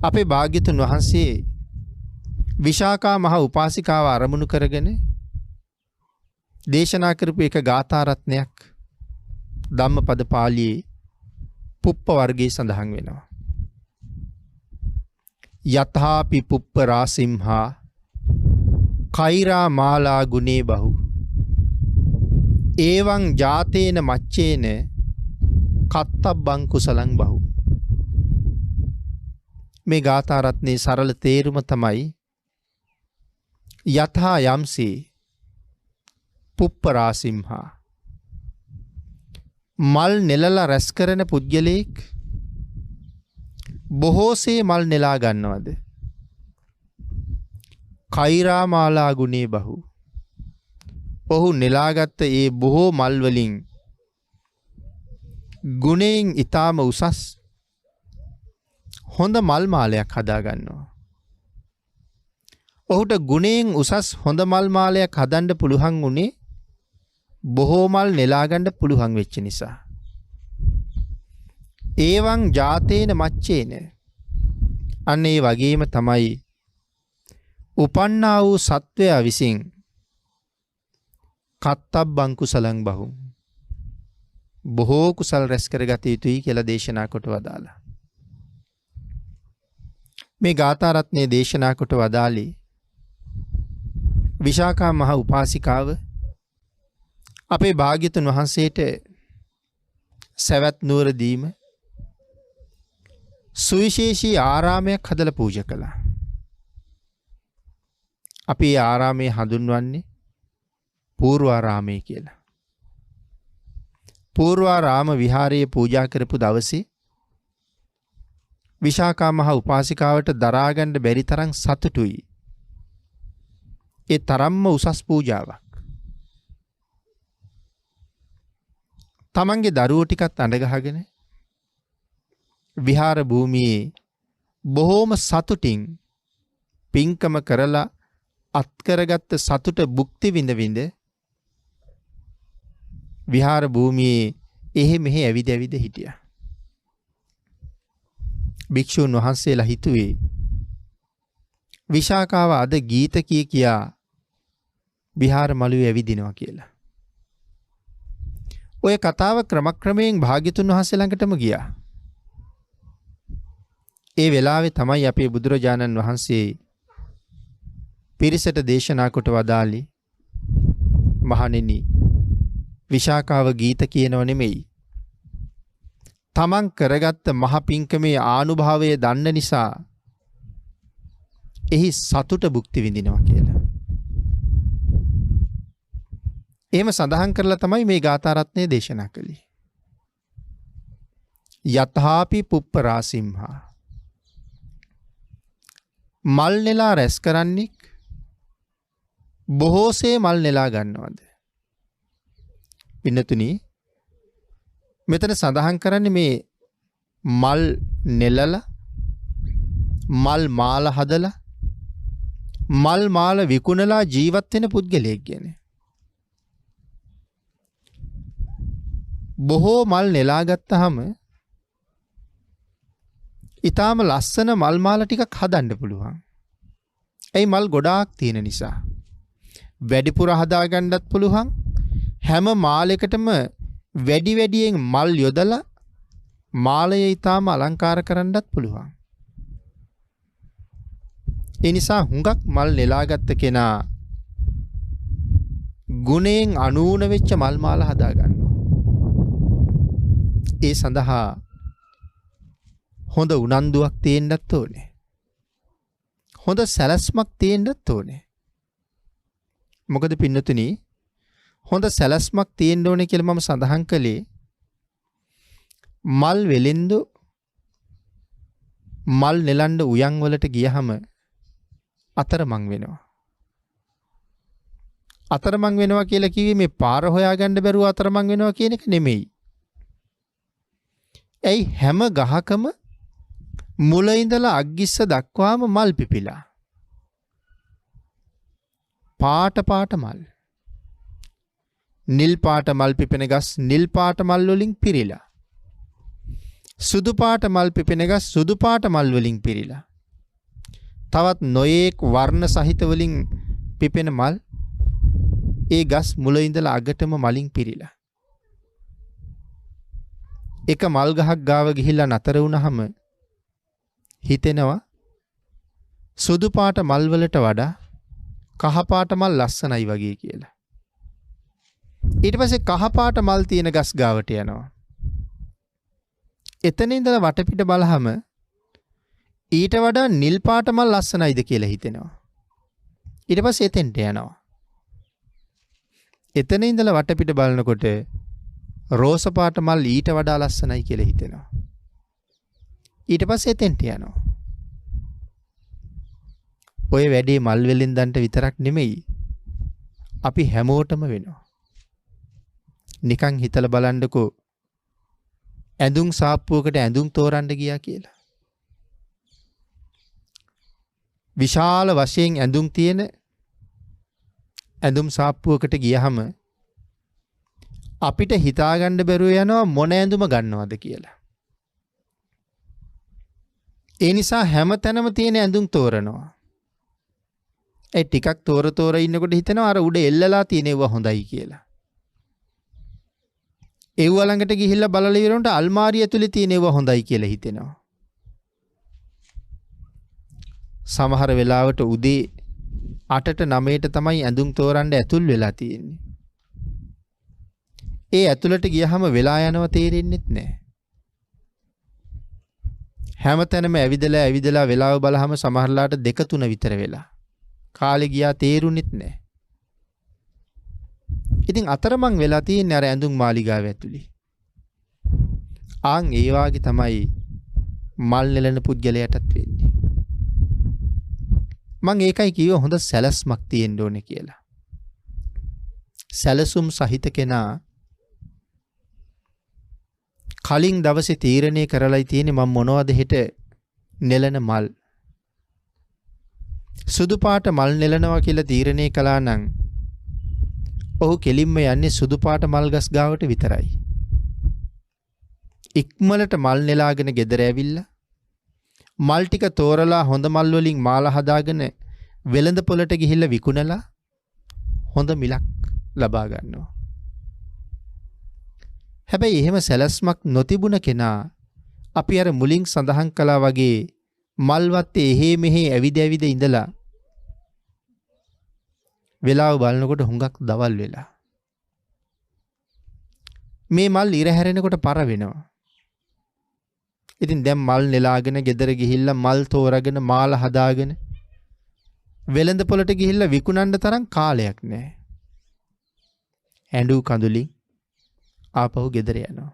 අපේ භාග්‍යතුන් වහන්සේ විශාකා මහ උපාසිකාව අරමුණු කරගෙන දේශනා කරපු එක ගාථා රත්නයක් ධම්මපද පාළියේ පුප්ප වර්ගයේ සඳහන් වෙනවා. යථාපි පුප්ප රාසිම්හා කෛරා මාලා ගුණේ බහු ඒවං ජාතේන මච්චේන කත්තබ්බං කුසලං බහු. මේ ගාථා රත්නයේ සරල තේරුම තමයි යථා යම්සේ පුප්ප රාසිම්හා මල් නෙලලා රැස් කරන පුද්ගලයෙක් බොහෝසේ මල් නෙලා ගන්නවද? කෛරා මාලා ගුණේ බහු ඔහු නෙලාගත්ත ඒ බොහෝ මල් වලින් ගුණයෙන් ඊටාම උසස් හොඳ මල් මාලයක් හදා ගන්නවා. ඔහුට ගුණයෙන් උසස් හොඳ මල් මාලයක් හදන්න පුළුවන් උනේ බොහෝ මල් නෙලා ගන්න පුළුවන් වෙච්ච නිසා. ඒවං ජාතේන මච්චේන අන්න ඒ වගේම තමයි උපන්නා වූ සත්වයා විසින් කත්තබ්බං කුසලං බහු බොහෝ කුසල් රැස් කරගත යුතුයි කියලා දේශනා කොට වදාලා. මේ ගාථා රත්නයේ දේශනා කොට වදාළේ විශාකා මහ උපාසිකාව අපේ භාග්‍යතුන් වහන්සේට සවැත් නුවර දීම සුවිශේෂී ආරාමයක් හදලා පූජා කළා. අපි ඒ ආරාමයේ හඳුන්වන්නේ පූර්වාරාමය කියලා. පූර්වාරාම විහාරයේ පූජා කරපු දවසේ විශාකා මහ උපාසිකාවට දරාගන්න බැරි තරම් සතුටුයි. ඒ තරම්ම උසස් පූජාවක්. තමන්ගේ දරුවෝ ටිකත් අඬගහගෙන විහාර භූමියේ බොහෝම සතුටින් පින්කම කරලා අත්කරගත්ත සතුට භුක්ති විඳ විඳ විහාර භූමියේ එහෙ මෙහෙ ඇවිද ඇවිද හිටියා. භික්ෂුන් වහන්සේලා හිතුවේ විශාකාව අද ගීත කියා විහාර මළුවේ ඇවිදිනවා කියලා. ඔය කතාව ක්‍රමක්‍රමයෙන් භාග්‍යතුන් වහන්සේ ළඟටම ගියා. ඒ වෙලාවේ තමයි අපේ බුදුරජාණන් වහන්සේ පිරිසට දේශනා කොට වදාළේ මහණෙනි විශාකාව ගීත කියනව නෙමෙයි. තමන් කරගත්ත මහ පිංකමේ ආනුභාවය දන්න නිසා එහි සතුට භුක්ති විඳිනවා කියලා. එහෙම සඳහන් කරලා තමයි මේ ගාථා රත්නය දේශනා කළේ. යථාපි පුප්ප රාසිම්හා මල් නෙලා රැස් කරන්නෙක් බොහෝසේ මල් නෙලා ගන්නවද? පින්නතුනි මෙතන සඳහන් කරන්නේ මේ මල් නෙලලා මල් මාල හදලා මල් මාල විකුණලා ජීවත් වෙන පුද්ගලයෙක් ගැන. බොහෝ මල් නෙලා ගත්තාම ඊටාම ලස්සන මල් මාල ටිකක් හදන්න පුළුවන්. ඒ මල් ගොඩාක් තියෙන නිසා. වැඩිපුර හදාගන්නත් පුළුවන්. හැම මාලයකටම වැඩි වැඩියෙන් මල් යොදලා මාලය ඊටාම අලංකාර කරන්නත් පුළුවන්. ඒ නිසා හුඟක් මල් නෙලාගත්ත කෙනා ගුණයෙන් අනූන වෙච්ච මල් මාල හදා ගන්නවා. ඒ සඳහා හොඳ උනන්දුවක් තියෙන්නත් ඕනේ. හොඳ සැලැස්මක් තියෙන්නත් ඕනේ. මොකද පින්නතුනි හොඳ සැලැස්මක් තියෙන්න ඕනේ කියලා මම සඳහන් කළේ මල් වෙලෙන්දු මල් නෙලන්න උයන් වලට ගියහම අතරමං වෙනවා. අතරමං වෙනවා කියලා කිව්වේ මේ පාර හොයාගන්න බැරුව අතරමං වෙනවා කියන එක නෙමෙයි. ඇයි හැම ගහකම මුල ඉඳලා අග්ගිස්ස දක්වාම මල් පිපිලා. පාට පාට මල්. නිල් පාට මල් පිපෙන ගස් නිල් පාට මල් වලින් පිරීලා. සුදු පාට මල් පිපෙන ගස් සුදු පාට මල් වලින් පිරීලා. තවත් නොයේක් වර්ණ සහිත වලින් පිපෙන මල් ඒ ගස් මුල ඉඳලා අගටම මලින් පිරීලා. එක මල් ගහක් ගාව ගිහිල්ලා නතර වුණාම හිතෙනවා සුදු පාට මල් වලට වඩා කහ පාට මල් ලස්සනයි වගේ කියලා. ඊට පස්සේ කහ පාට මල් තියෙන ගස් ගාවට යනවා. එතන ඉඳලා වටපිට බලහම ඊට වඩා නිල් පාට මල් ලස්සනයිද කියලා හිතෙනවා. ඊට පස්සේ එතෙන්ට යනවා. එතන ඉඳලා වටපිට බලනකොට රෝස පාට මල් ඊට වඩා ලස්සනයි කියලා හිතෙනවා. ඊට පස්සේ එතෙන්ට යනවා. ඔය වැඩේ මල් වෙලෙන්දන්ට විතරක් නෙමෙයි අපි හැමෝටම වෙනවා. නිකන් හිතලා බලන්නකෝ ඇඳුම් සාප්පුවකට ඇඳුම් තෝරන්න ගියා කියලා. විශාල වශයෙන් ඇඳුම් තියෙන ඇඳුම් සාප්පුවකට ගියහම අපිට හිතාගන්න බැරුව යනවා මොන ඇඳුම ගන්නවද කියලා. ඒ නිසා හැම තැනම තියෙන ඇඳුම් තෝරනවා. ඒ ටිකක් තෝර ඉන්නකොට හිතෙනවා අර උඩ එල්ලලා තියෙනවා හොඳයි කියලා. ඒව ළඟට ගිහිල්ලා බලලා ඉවරනට අල්මාරිය ඇතුලේ තියෙනවා හොඳයි කියලා හිතෙනවා. සමහර වෙලාවට උදේ 8ට 9ට තමයි ඇඳුම් තෝරන්න ඇතුල් වෙලා තියෙන්නේ. ඒ ඇතුළට ගියහම වෙලා යනවා තේරෙන්නේ නැහැ. හැමතැනම ඇවිදලා වෙලාව බලහම සමහරලාට 2-3 විතර වෙලා. කාලේ ගියා තේරුණෙත් නැහැ. ඉතින් අතරමං වෙලා තියෙන්නේ අර ඇඳුම් මාලිගාව ඇතුලේ. ආන් ඒ වාගේ තමයි මල් නෙලන පුද්ගලයාටත් වෙන්නේ. මං ඒකයි කිව්ව හොඳ සැලස්මක් තියෙන්න ඕනේ කියලා. සැලසුම් සහිත කෙනා කලින් දවසේ තීරණය කරලායි තියෙන්නේ මම මොනවද හෙට නෙලන මල්. සුදු පාට මල් නෙලනවා කියලා තීරණය කළා නම් ඔහු කෙලින්ම යන්නේ සුදු පාට මල් ගස් ගාවට විතරයි. ඉක්මනට මල් නෙලාගෙන ගෙදර ඇවිල්ලා මල් ටික තෝරලා හොඳ මල් වලින් මාලා හදාගෙන වෙළඳ පොළට ගිහිල්ලා විකුණලා හොඳ මිලක් ලබා ගන්නවා. හැබැයි එහෙම සැලැස්මක් නොතිබුණ කෙනා අපි අර මුලින් සඳහන් කළා වගේ මල් වත්තේ එහෙ මෙහෙ ඇවිද ඉඳලා වෙලාව බලනකොට හුඟක් දවල් වෙලා. මේ මල් ඉර හැරෙනකොට පර වෙනවා. ඉතින් දැන් මල් නෙලාගෙන ගෙදර ගිහිල්ලා මල් තෝරාගෙන මාලා හදාගෙන වෙළඳ පොළට ගිහිල්ලා විකුණන්න තරම් කාලයක් නැහැ. ඇඬු කඳුලින් ආපහු ගෙදර යනවා.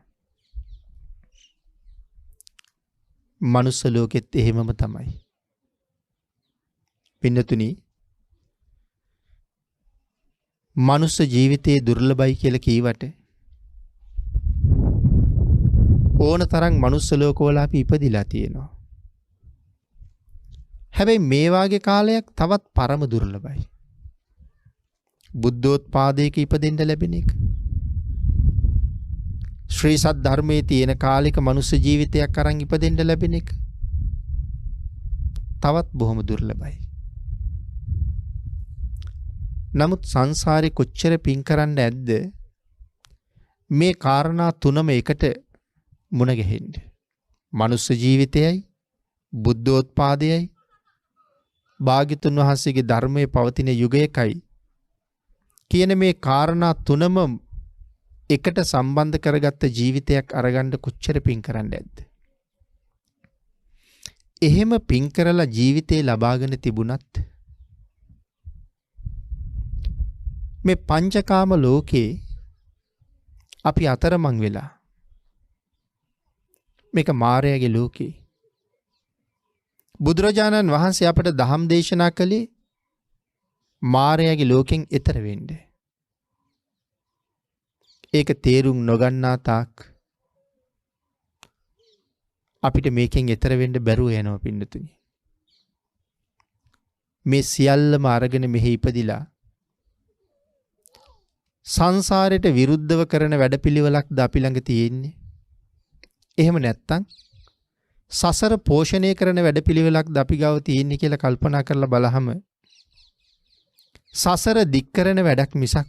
මනුස්ස ලෝකෙත් එහෙමම තමයි. පින්නතුනි මනුස්ස ජීවිතයේ දුර්ලභයි කියලා කීවට ඕන තරම් මනුස්ස ලෝකවල අපි ඉපදිලා තියෙනවා. හැබැයි මේ වාගේ කාලයක් තවත් පරම දුර්ලභයි. බුද්ධෝත්පාදයක ඉපදෙන්න ලැබෙන එක. ශ්‍රී සත් ධර්මයේ තියෙන කාලික මනුස්ස ජීවිතයක් අරන් ඉපදෙන්න ලැබෙන එක තවත් බොහොම දුර්ලභයි. නමුත් සංසාරේ කොච්චර පින් කරන්න ඇද්ද මේ කාරණා තුනම එකට මුණ ගැහෙන්න. මනුස්ස ජීවිතයයි බුද්ධෝත්පාදයයි භාග්‍යතුන් වහන්සේගේ ධර්මයේ පවතින යුගයකයි කියන මේ කාරණා තුනම එකට සම්බන්ධ කරගත්ත ජීවිතයක් අරගන්න කොච්චර පින් කරන්න ඇද්ද? එහෙම පින් කරලා ජීවිතේ ලබාගෙන තිබුණත් මේ පංචකාම ලෝකේ අපි අතරමං වෙලා මේක මායාවේ ලෝකේ බුදුරජාණන් වහන්සේ අපට දහම් දේශනා කළේ මායාවේ ලෝකෙන් එතර වෙන්න. ඒක තේරුම් නොගන්නා තාක් අපිට මේකෙන් එතර වෙන්න බැරුව යනවා පින්නතුනි. මේ සියල්ලම අරගෙන මෙහි ඉපදිලා සංසාරයට විරුද්ධව කරන වැඩපිළිවෙලක්ද අපි ළඟ තියෙන්නේ? එහෙම නැත්තම් සසර පෝෂණය කරන වැඩපිළිවෙලක්ද අපි ගාව තියෙන්නේ කියලා කල්පනා කරලා බලහම සසර දික් කරන වැඩක් මිසක්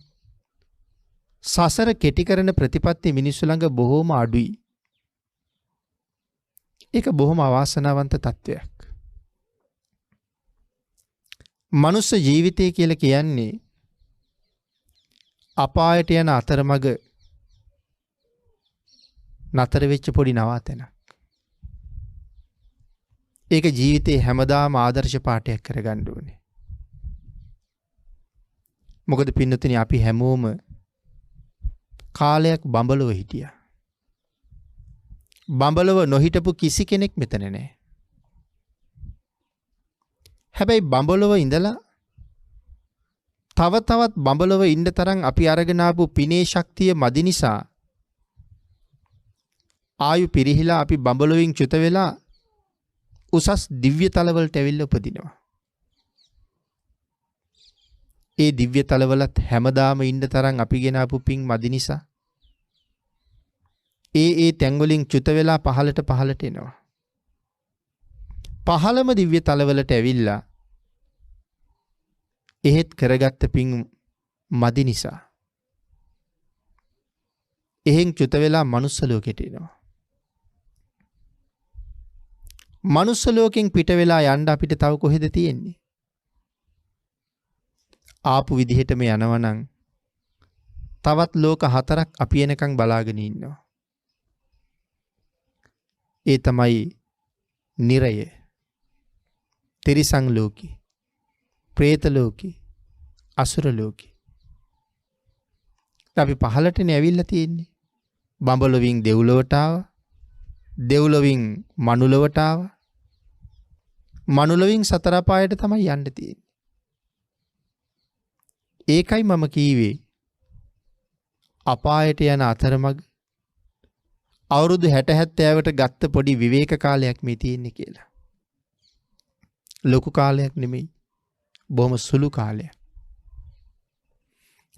සසර කෙටි කරන ප්‍රතිපත්ති මිනිස්සු ළඟ බොහෝම අඩුයි. ඒක බොහොම අවාසනාවන්ත තත්වයක්. මනුස්ස ජීවිතය කියලා කියන්නේ අපායට යන අතරමඟ නතර වෙච්ච පොඩි නවාතැනක්. ඒක ජීවිතේ හැමදාම ආදර්ශ පාඨයක් කරගන්න ඕනේ. මොකද පින්නතුනි අපි හැමෝම කාලයක් බඹලව හිටියා. බඹලව නොහිටපු කිසි කෙනෙක් මෙතන නැහැ. හැබැයි බඹලව ඉඳලා තව තවත් බඹලව ඉන්න තරම් අපි අරගෙන ආපු පිනේ ශක්තිය මදි නිසා ආයු පිරිහිලා අපි බඹලවින් චුත වෙලා උසස් දිව්‍ය තලවලට ඇවිල්ලා උපදිනවා. ඒ දිව්‍ය තලවලත් හැමදාම ඉන්න තරම් අපි ගෙන ආපු පින් මදි නිසා ඒ තැන් වලින් චුත වෙලා පහළට එනවා. පහළම දිව්‍ය තලවලට ඇවිල්ලා එහෙත් කරගත්ත පින් මදි නිසා එහෙන් චුත වෙලා මනුස්ස ලෝකෙට එනවා. මනුස්ස ලෝකෙන් පිට වෙලා යන්න අපිට තව කොහෙද තියෙන්නේ? ආපු විදිහටම යනවනම් තවත් ලෝක 4ක් අපි එනකන් බලාගෙන ඉන්නවා. ඒ තමයි නිරය, තිරිසන් ලෝකේ, പ്രേත ලෝකේ, අසුර ලෝකේ. අපි පහළටනේ ඇවිල්ලා තියෙන්නේ. බඹලොවින් දෙව්ලොවට ආවා. දෙව්ලොවින් මනුලොවට ආවා. මනුලොවින් සතර පායට තමයි යන්න තියෙන්නේ. ඒකයි මම කීවේ අපායට යන අතරමඟ අවුරුදු 60-70ට ගත්ත පොඩි විවේක කාලයක් මේ තියෙන්නේ කියලා. ලොකු කාලයක් නෙමෙයි. බොහොම සුළු කාලයක්.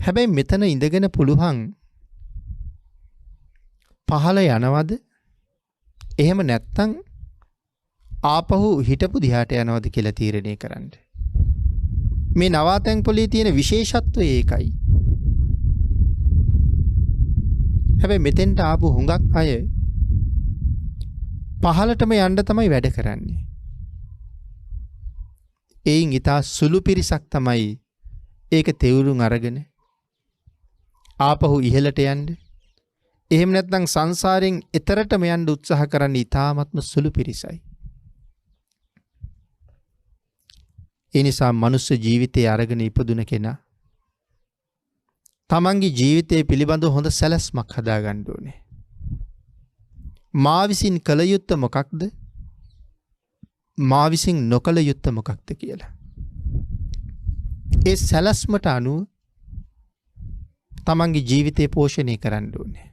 හැබැයි මෙතන ඉඳගෙන පුළුවන් පහළ යනවද? එහෙම නැත්තම් ආපහු හිටපු දිහාට යනවද කියලා තීරණය කරන්න. මේ නවාතැන් පොලේ තියෙන විශේෂත්වය ඒකයි. හැබැයි මෙතෙන්ට ආපු හුඟක් අය පහළටම යන්න තමයි වැඩ කරන්නේ. එයින් ඊටා සුළු පිරිසක් තමයි ඒක තෙවුරුම් අරගෙන ආපහු ඉහළට යන්න. එහෙම නැත්නම් සංසාරයෙන් එතරටම යන්න උත්සාහ කරන්නේ ඊ타ත්ම සුළු පිරිසයි. ඒ නිසා මනුස්ස ජීවිතය අරගෙන ඉපදුන කෙනා තමන්ගේ ජීවිතය පිළිබඳව හොඳ සැලැස්මක් හදාගන්න ඕනේ. මා විසින් කළ යුත්තේ මොකක්ද? මා විසින් නොකළ යුත්තේ මොකක්ද කියලා. ඒ සැලැස්මට අනුව තමන්ගේ ජීවිතය පෝෂණය කරන්න ඕනේ.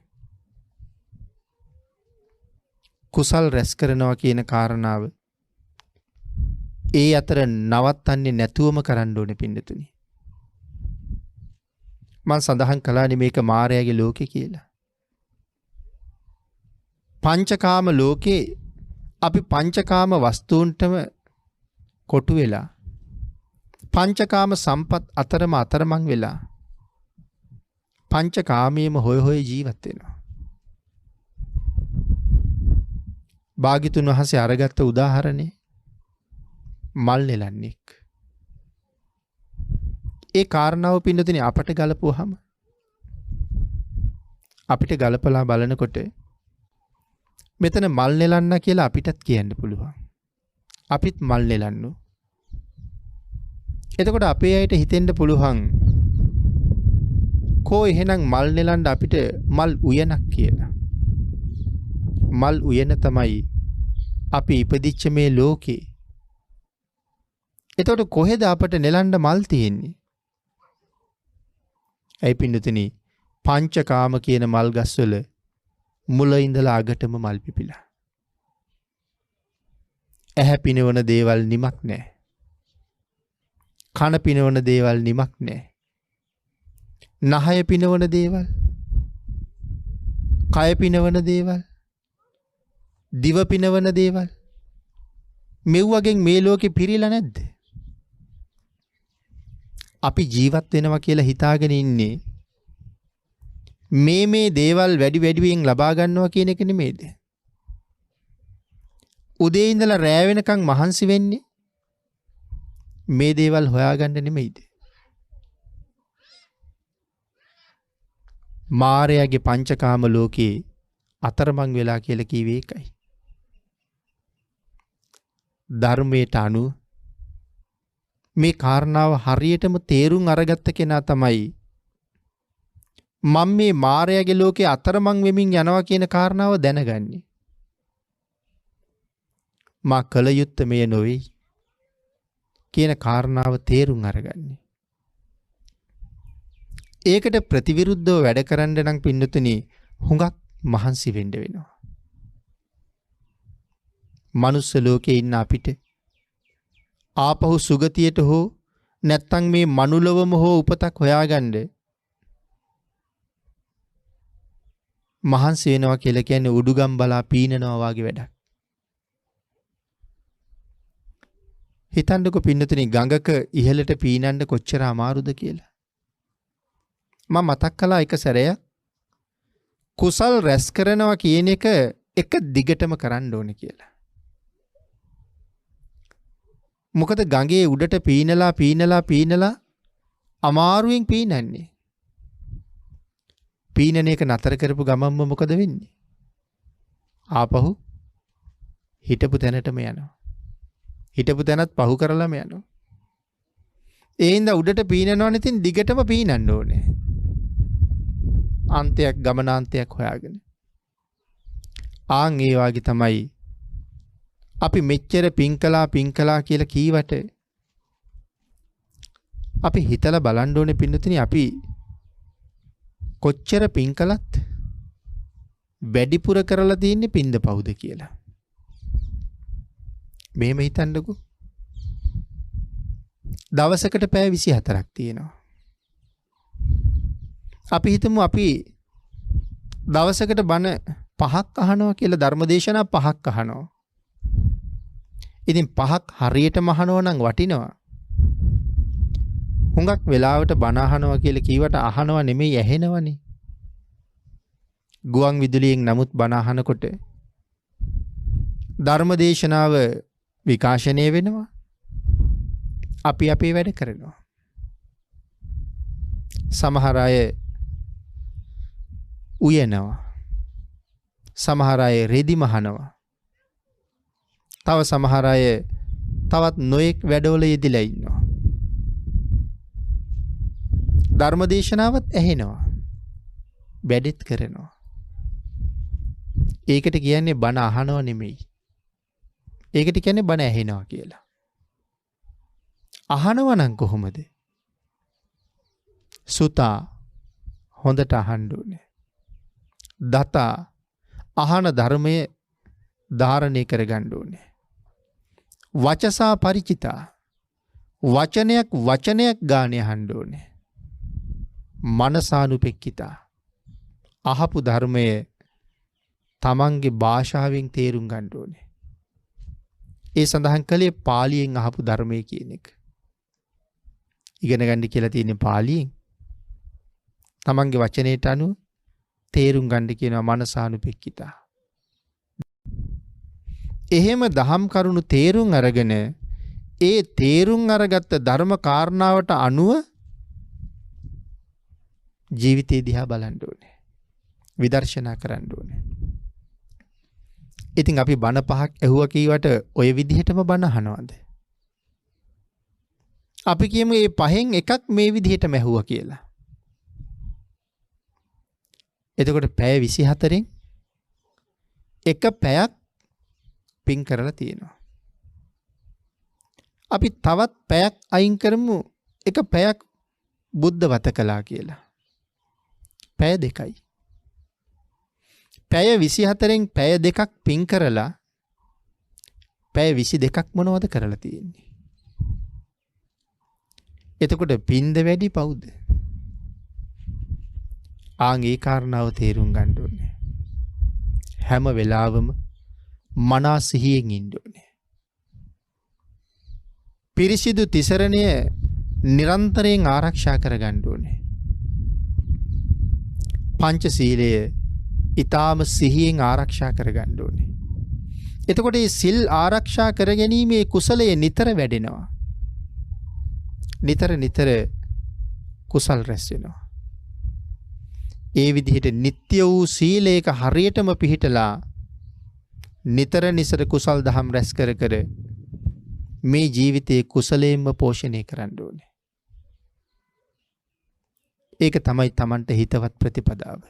කුසල් රැස් කරනවා කියන කාරණාව ඒ අතර නවත්තන්නේ නැතුවම කරන්න ඕනේ පින්නතුනි. මම සඳහන් කළානේ මේක මායාවේ ලෝකේ කියලා. පංචකාම ලෝකේ අපි පංචකාම වස්තුන්ටම කොටු වෙලා පංචකාම සම්පත් අතරමං වෙලා පංචකාමයේම හොය ජීවත් වෙනවා. භාග්‍යතුන් වහන්සේ අරගත්ත උදාහරණේ මල් නෙලන්නෙක්. ඒ කාරණාව පින්නතුනි අපට ගලපුවාම අපිට ගලපලා බලනකොට මෙතන මල් නෙලන්න කියලා අපිටත් කියන්න පුළුවන්. අපිත් මල් නෙලන්නු. එතකොට අපේ අයට හිතෙන්න පුළුවන් කෝ එහෙනම් මල් නෙලන්න අපිට මල් උයනක් කියලා. මල් උයන තමයි අපි ඉපදිච්ච මේ ලෝකේ. එතකොට කොහෙද අපට නෙලන්න මල් තියෙන්නේ? ඇයි පින්නතුනි පංචකාම කියන මල් ගස්වල මුල ඉඳලා අගටම මල් පිපිලා. ඇහැ පිනවන දේවල් නිමක් නැහැ. කන පිනවන දේවල් නිමක් නැහැ. නහය පිනවන දේවල්, කය පිනවන දේවල්, දිව පිනවන දේවල් මෙව්වගෙන් මේ ලෝකෙ පිරීලා නැද්ද? අපි ජීවත් වෙනවා කියලා හිතාගෙන ඉන්නේ මේ දේවල් වැඩියෙන් ලබා ගන්නවා කියන එක නෙමෙයිද? උදේ ඉඳලා රෑ වෙනකන් මහන්සි වෙන්නේ මේ දේවල් හොයාගන්න නෙමෙයිද? මාරයාගේ පංචකාම ලෝකේ අතරමං වෙලා කියලා කිව්වේ ඒකයි. ධර්මයට අනුව මේ කාරණාව හරියටම තේරුම් අරගත්ත කෙනා තමයි මම මේ මාරයාගේ ලෝකේ අතරමං වෙමින් යනවා කියන කාරණාව දැනගන්නේ. මා කල යුත්තේ මෙය නොවේ කියන කාරණාව තේරුම් අරගන්නේ. ඒකට ප්‍රතිවිරුද්ධව වැඩ කරන්න නම් පින්නතුනි හුඟක් මහන්සි වෙන්න වෙනවා. මනුස්ස ලෝකේ ඉන්න අපිට ආපහු සුගතියට හෝ නැත්තම් මේ මනුලවම හෝ උපතක් හොයාගන්න මහන්සි වෙනවා කියලා කියන්නේ උඩුගම් බලා පීනනවා වගේ වැඩක්. හිතන්නකො පින්නතුනි ගඟක ඉහළට පීනන්න කොච්චර අමාරුද කියලා. මම මතක් කළා එක සැරයක් කුසල් රැස් කරනවා කියන එක දිගටම කරන්න ඕනේ කියලා. මොකද ගඟේ උඩට පීනලා අමාරුවෙන් පීනන්නේ. පීනන එක නතර කරපු ගමන්ම මොකද වෙන්නේ? ආපහු හිටපු තැනටම යනවා. හිටපු තැනත් පහු කරලාම යනවා. ඒ හින්දා උඩට පීනනවනේ ඉතින් දිගටම පීනන්න ඕනේ. අන්තයක් ගමනාන්තයක් හොයාගෙන. ආන් ඒ වාගේ තමයි අපි මෙච්චර පින් කළා කියලා කීවට අපි හිතලා බලන්න ඕනේ පින්නතුනි අපි කොච්චර පින් කළත් වැඩිපුර කරලා තියෙන්නේ පින්ද පවුද කියලා. මෙහෙම හිතන්නකෝ. දවසකට පැය 24ක් තියෙනවා. අපි හිතමු අපි දවසකට බණ 5ක් අහනවා කියලා ධර්මදේශනා 5ක් අහනවා. ඉතින් 5ක් හරියටම අහනවා නම් වටිනවා. හුඟක් වෙලාවට බණ අහනවා කියලා කීවට අහනවා නෙමෙයි ඇහෙනවනේ. ගුවන් විදුලියෙන් නමුත් බණ අහනකොට ධර්මදේශනාව විකාශනය වෙනවා. අපි අපේ වැඩ කරනවා. සමහර අය උයනවා. සමහර අය රෙදි මහනවා. තව සමහර අය තවත් නොයෙක් වැඩවල යෙදিলা ඉන්නවා. ධර්මදේශනාවත් ඇහෙනවා. වැඩෙත් කරනවා. ඒකට කියන්නේ බණ අහනව නෙමෙයි. ඒකට කියන්නේ බණ ඇහෙනවා කියලා. අහනව නම් කොහොමද? සුතා හොඳට අහන්න ඕනේ. දතා අහන ධර්මය ධාරණය කරගන්න ඕනේ. වචසා ಪರಿචිතා වචනයක් ගානේ අහන්න ඕනේ. මනසානුපෙක්කිතා අහපු ධර්මය තමන්ගේ භාෂාවෙන් තේරුම් ගන්න ඕනේ. ඒ සඳහන් කළේ පාලියෙන් අහපු ධර්මය කියන එක. ඉගෙන ගන්න කියලා තියෙන්නේ පාලියෙන්. තමන්ගේ වචනයට අනුව තේරුම් ගන්න කියනවා මනසානුපෙක්කිතා. එහෙම දහම් කරුණු තේරුම් අරගෙන ඒ තේරුම් අරගත්ත ධර්ම කාරණාවට අනුව ජීවිතය දිහා බලන්න ඕනේ. විදර්ශනා කරන්න ඕනේ. ඉතින් අපි බණ 5ක් ඇහුවා කීවට ඔය විදිහටම බණ අහනවද? අපි කියමු මේ 5න් එකක් මේ විදිහටම ඇහුවා කියලා. එතකොට පැය 24න් එක පැයක් පින් කරලා තියෙනවා. අපි තවත් පැයක් අයින් කරමු එක පැයක් බුද්ධ වත කළා කියලා. පැය 2යි. පැය 24න් පැය 2ක් පින් කරලා පැය 22ක් මොනවද කරලා තියෙන්නේ? එතකොට පින්ද වැඩි පවුද? ආන් ඒ කාරණාව තේරුම් ගන්න ඕනේ. හැම වෙලාවම මනස සිහියෙන් ඉන්න ඕනේ. පිරිසිදු තිසරණය නිරන්තරයෙන් ආරක්ෂා කරගන්න ඕනේ. පංචශීලය ඊටාම සිහියෙන් ආරක්ෂා කරගන්න ඕනේ. එතකොට මේ සිල් ආරක්ෂා කරගැනීමේ කුසලය නිතර වැඩෙනවා. නිතර කුසල් රැස් වෙනවා. ඒ විදිහට නිත්‍ය වූ සීලයක හරියටම පිහිටලා නිතර කුසල් දහම් රැස් කර මේ ජීවිතයේ කුසලයෙන්ම පෝෂණය කරන්න ඕනේ. ඒක තමයි Tamanට හිතවත් ප්‍රතිපදාව.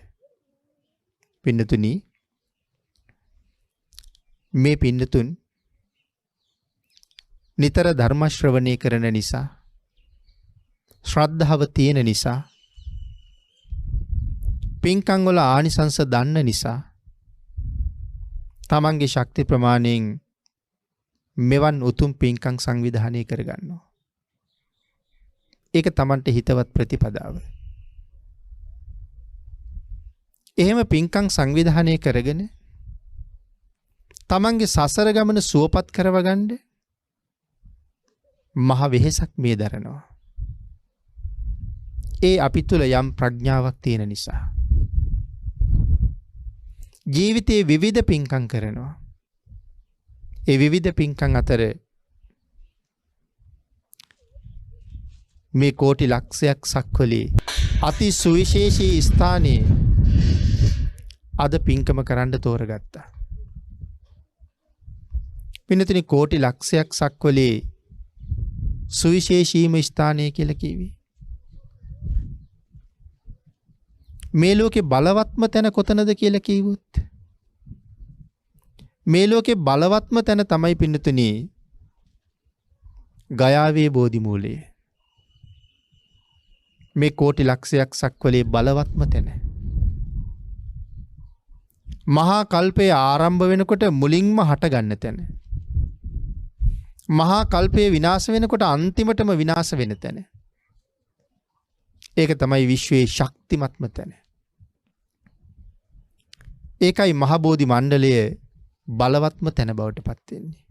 පින්නතුනි, මේ පින්නතුන් නිතර ධර්ම ශ්‍රවණය කරන නිසා, ශ්‍රද්ධාව තියෙන නිසා, පින්කම් වල ආනිසංස දන්න නිසා තමන්ගේ ශක්ති ප්‍රමාණයෙන් මෙවන් උතුම් පින්කම් සංවිධානය කරගන්නවා. ඒක තමන්ට හිතවත් ප්‍රතිපදාව. එහෙම පින්කම් සංවිධානය කරගෙන තමන්ගේ සසර ගමන සුවපත් කරවගන්න මහ වෙහෙසක් මේ දරනවා. ඒ අපි තුල යම් ප්‍රඥාවක් තියෙන නිසා. ජීවිතයේ විවිධ පින්කම් කරනවා. ඒ විවිධ පින්කම් අතර මේ කෝටි ලක්ෂයක් සක්වලේ අති සුවිශේෂී ස්ථානයේ අද පින්කම කරන්න තෝරගත්තා. පින්නතුනි, කෝටි ලක්ෂයක් සක්වලේ සුවිශේෂීම ස්ථානය කියලා කිව්වේ. මේ ලෝකේ බලවත්ම තැන කොතනද කියලා කිව්වොත්, මේ ලෝකේ බලවත්ම තැන තමයි පින්නතුනි ගයාවේ බෝධි මූලය. මේ කෝටි ලක්ෂයක් සක්වලේ බලවත්ම තැන. මහා කල්පය ආරම්භ වෙනකොට මුලින්ම හට ගන්න තැන. මහා කල්පය විනාශ වෙනකොට අන්තිමටම විනාශ වෙන තැන. ඒක තමයි විශ්වයේ ශක්තිමත්ම තැන. ඒකයි මහා බෝධි මණ්ඩලය බලවත්ම තැන බවට පත් වෙන්නේ.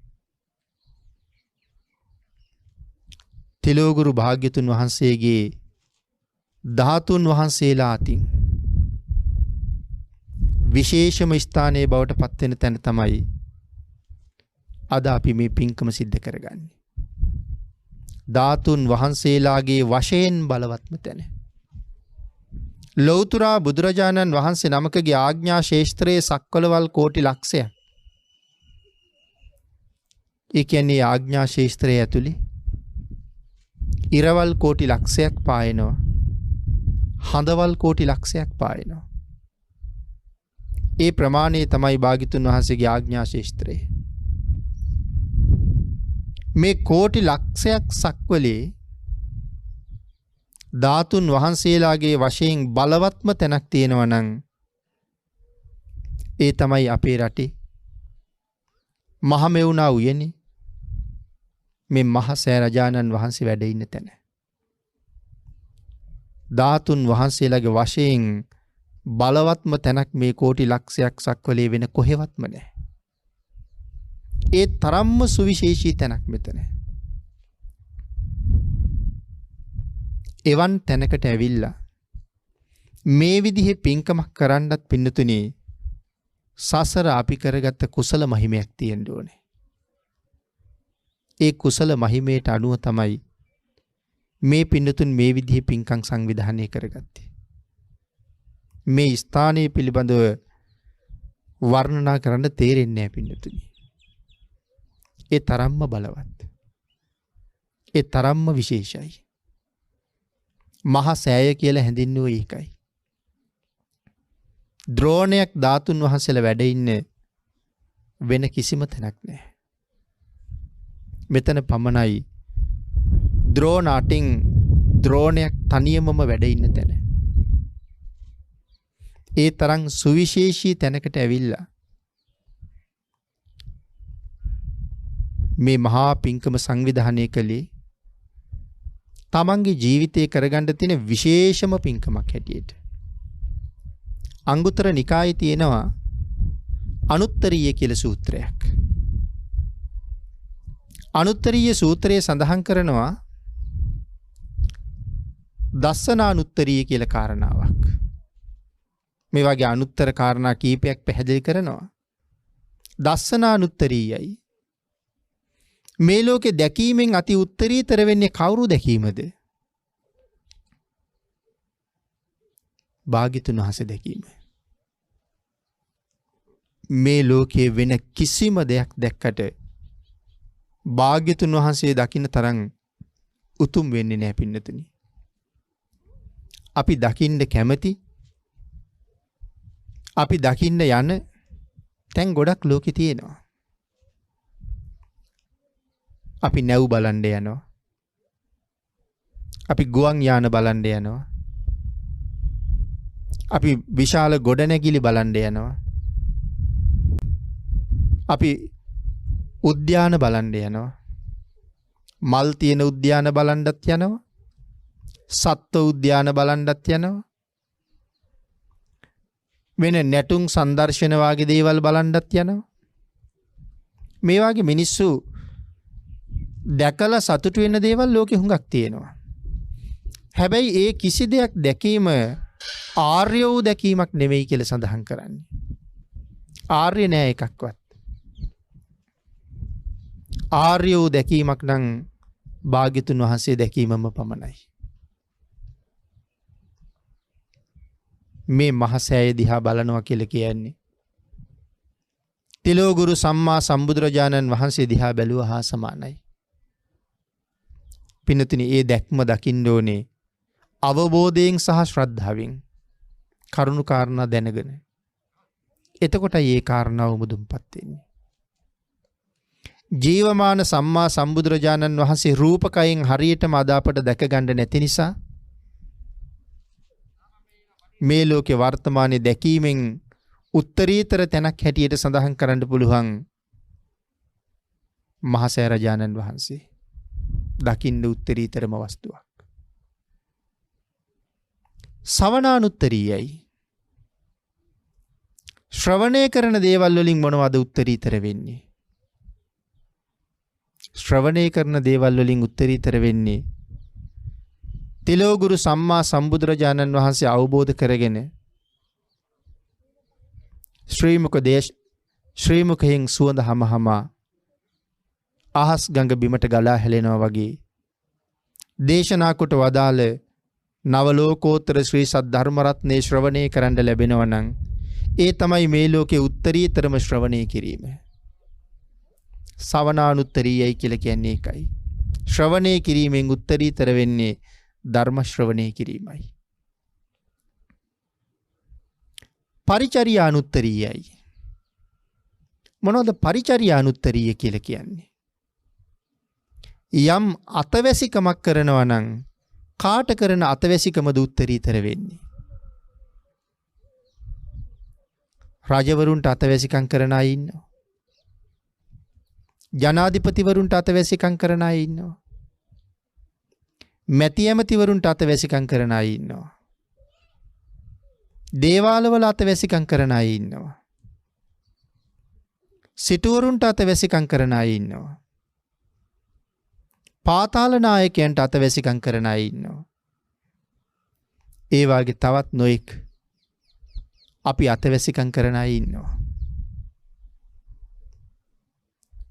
තිලෝගුරු භාග්‍යතුන් වහන්සේගේ ධාතුන් වහන්සේලා අතින් විශේෂම ස්ථානයේ බවට පත් වෙන තැන තමයි අද අපි මේ පින්කම සිද්ධ කරගන්නේ. ධාතුන් වහන්සේලාගේ වශයෙන් බලවත්ම තැන. ලෞතුරා බුදුරජාණන් වහන්සේ නමකගේ ආඥා ශේෂ්ත්‍රයේ සක්වලවල් කෝටි ලක්ෂයක්. ඒ කියන්නේ ආඥා ශේෂ්ත්‍රයේ ඇතුලේ ඉරවල් කෝටි ලක්ෂයක් පායනවා. හඳවල් කෝටි ලක්ෂයක් පායනවා. ඒ ප්‍රමාණය තමයි භාග්‍යතුන් වහන්සේගේ ආඥා ශේෂ්ත්‍රය. මේ කෝටි ලක්ෂයක් සක්වලේ ධාතුන් වහන්සේලාගේ වශයෙන් බලවත්ම තැනක් තියෙනවා නම් ඒ තමයි අපේ රටේ මහමෙවුනා උයනේ මේ මහසෑ රජාණන් වහන්සේ වැඩ ඉන්න තැන. ධාතුන් වහන්සේලාගේ වශයෙන් බලවත්ම තැනක් මේ කෝටි ලක්ෂයක් සක්වලේ වෙන කොහෙවත්ම නැහැ. ඒ තරම්ම සුවිශේෂී තැනක් මෙතන. එවන් තැනකට ඇවිල්ලා මේ විදිහේ පින්කමක් කරන්නත් පින්නතුනි සසර අපි කරගත්ත කුසල මහිමයක් තියෙන්න ඕනේ. ඒ කුසල මහිමයට අනුව තමයි මේ පින්නතුන් මේ විදිහේ පින්කම් සංවිධානය කරගත්තේ. මේ ස්ථානයේ පිළිබඳව වර්ණනා කරන්න තේරෙන්නේ නැහැ පින්නතුනි. ඒ තරම්ම බලවත්. ඒ තරම්ම විශේෂයි. මහා සෑය කියලා හැඳින්වුවේ ඒකයි. ද්‍රෝණයක් ධාතුන් වහන්සේලා වැඩ ඉන්න වෙන කිසිම තැනක් නැහැ. මෙතන පමණයි ද්‍රෝණ අටින් ද්‍රෝණයක් තනියමම වැඩ ඉන්න තැන. ඒ තරම් සුවිශේෂී තැනකට ඇවිල්ලා මේ මහා පින්කම සංවිධානය කළේ තමන්ගේ ජීවිතේ කරගන්න තියෙන විශේෂම පින්කමක් හැටියට. අංගුත්තර නිකායේ තියෙනවා අනුත්තරීය කියලා සූත්‍රයක්. අනුත්තරීය සූත්‍රයේ සඳහන් කරනවා දස්සනානුත්තරීය කියලා කාරණාවක්. මේ වගේ අනුත්තර කාරණා කීපයක් පැහැදිලි කරනවා. දස්සනානුත්තරීයයි. මේ ලෝකේ දැකීමෙන් අති උත්තරීතර වෙන්නේ කවුරු දැකීමද? භාග්‍යතුන් වහන්සේ දැකීම. මේ ලෝකයේ වෙන කිසිම දෙයක් දැක්කට භාග්‍යතුන් වහන්සේ දකින්න තරම් උතුම් වෙන්නේ නැහැ පින්නතුනි. අපි දකින්න කැමති, අපි දකින්න යන තැන් ගොඩක් ලෝකේ තියෙනවා. අපි නැව් බලන්න යනවා. අපි ගුවන් යාන බලන්න යනවා. අපි විශාල ගොඩනැගිලි බලන්න යනවා. අපි උද්‍යාන බලන්න යනවා. මල් තියෙන උද්‍යාන බලන්නත් යනවා. සත්ත්ව උද්‍යාන බලන්නත් යනවා. වෙන නැටුම් සංදර්ශන වාගේ දේවල් බලන්නත් යනවා. මේ වාගේ මිනිස්සු දැකලා සතුටු වෙන දේවල් ලෝකෙ හුඟක් තියෙනවා. හැබැයි ඒ කිසි දෙයක් දැකීම ආර්ය වූ දැකීමක් නෙවෙයි කියලා සඳහන් කරන්නේ. ආර්ය නෑ එකක්වත්. ආර්ය වූ දැකීමක් නම් භාග්‍යතුන් වහන්සේ දැකීමම පමණයි. මේ මහසෑය දිහා බලනවා කියලා කියන්නේ තිලෝගුරු සම්මා සම්බුදුරජාණන් වහන්සේ දිහා බැලුවා හා සමානයි. පින්නතුනි, ඒ දැක්ම දකින්න ඕනේ අවබෝධයෙන් සහ ශ්‍රද්ධාවෙන්, කරුණු කාරණා දැනගෙන. එතකොටයි ඒ කාරණාව මුදුන්පත් වෙන්නේ. ජීවමාන සම්මා සම්බුදුරජාණන් වහන්සේ රූපකයෙන් හරියටම අදාපට දැක ගන්න නැති නිසා මේ ලෝකේ වර්තමානයේ දැකීමෙන් උත්තරීතර තැනක් හැටියට සඳහන් කරන්න පුළුවන් මහසෑ රජාණන් වහන්සේ දකින්න උත්තරීතරම වස්තුවක්. ශ්‍රවණානුත්තරීයයි. ශ්‍රවණය කරන දේවල් වලින් මොනවද උත්තරීතර වෙන්නේ? ශ්‍රවණය කරන දේවල් වලින් උත්තරීතර වෙන්නේ තිලෝගුරු සම්මා සම්බුදුරජාණන් වහන්සේ අවබෝධ කරගෙන ශ්‍රී මුඛයෙන් සුවඳ හමහමා අහස් ගඟ බිමට ගලා හැලෙනවා වගේ දේශනා කොට වදාළ නවලෝකෝත්තර ශ්‍රී සද්ධර්ම රත්නේ ශ්‍රවණය කරන්න ලැබෙනවා නම් ඒ තමයි මේ ලෝකේ උත්තරීතරම ශ්‍රවණය කිරීම. සවනානුත්තරීයයි කියලා කියන්නේ ඒකයි. ශ්‍රවණය කිරීමෙන් උත්තරීතර වෙන්නේ ධර්ම ශ්‍රවණය කිරීමයි. පරිචර්යානුත්තරීයයි. මොනවද පරිචර්යානුත්තරීය කියලා කියන්නේ? යම් අතවැසිකමක් කරනවා නම් කාට කරන අතවැසිකමද උත්තරීතර වෙන්නේ? රජවරුන්ට අතවැසිකම් කරන අය ඉන්නවා. ජනාධිපතිවරුන්ට අතවැසිකම් කරන අය ඉන්නවා. මැති ඇමතිවරුන්ට අතවැසිකම් කරන අය ඉන්නවා. දේවාලවල අතවැසිකම් කරන අය ඉන්නවා. සිටුවරුන්ට අතවැසිකම් කරන අය ඉන්නවා. පාතාල නායකයන්ට අතවැසිකම් කරන අය ඉන්නවා. ඒ වාගේ තවත් නොඑක් අපි අතවැසිකම් කරන අය ඉන්නවා.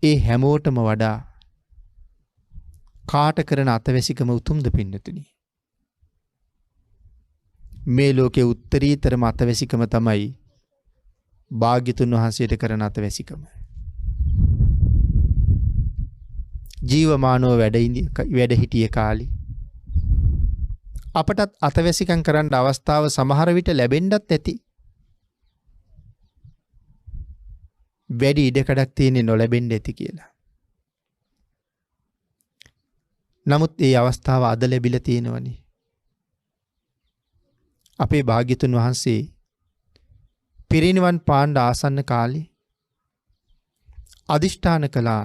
ඒ හැමෝටම වඩා කාට කරන අතවැසිකම උතුම්ද පින්නතුනි? මේ ලෝකේ උත්තරීතරම අතවැසිකම තමයි භාග්‍යතුන් වහන්සේට කරන අතවැසිකම. ජීවමානව වැඩ හිටිය කාලේ අපටත් අතවැසිකම් කරන්න අවස්ථාව සමහර විට ලැබෙන්නත් ඇති. වැඩි ඉඩකඩක් තියෙන්නේ නොලැබෙන්න ඇති කියලා. නමුත් ඒ අවස්ථාව අද ලැබිලා තියෙනවනේ. අපේ භාග්‍යතුන් වහන්සේ පිරිනිවන් පාන්න ආසන්න කාලේ අදිෂ්ඨාන කළා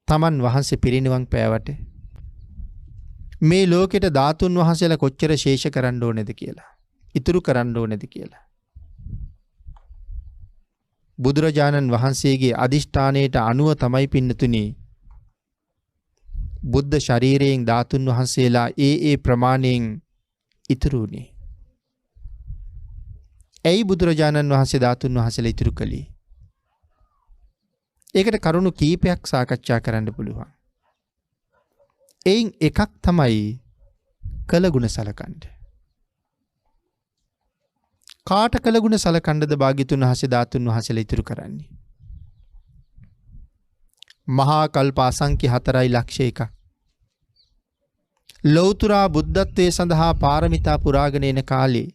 තමන් වහන්සේ පිරිනිවන් පෑවට මේ ලෝකෙට ධාතුන් වහන්සේලා කොච්චර ශේෂ කරන්න ඕනේද කියලා, ඉතුරු කරන්න ඕනේද කියලා. බුදුරජාණන් වහන්සේගේ අදිෂ්ඨානයට අනුව තමයි පින්නතුනි බුද්ධ ශරීරයෙන් ධාතුන් වහන්සේලා ඒ ප්‍රමාණයෙන් ඉතුරු වුණේ. ඇයි බුදුරජාණන් වහන්සේ ධාතුන් වහන්සේලා ඉතුරු කළේ? ඒකට කරුණු කීපයක් සාකච්ඡා කරන්න පුළුවන්. එයින් එකක් තමයි කළගුණ සලකන්න. කාට කළගුණ සලකන්නද භාග්‍යතුන් වහන්සේ ධාතුන් වහන්සේලා ඉතුරු කරන්නේ? මහා කල්ප අසංඛ්‍ය 4.1 ලෞතුරා බුද්ධත්වයේ සඳහා පාරමිතා පුරාගෙන එන කාලේ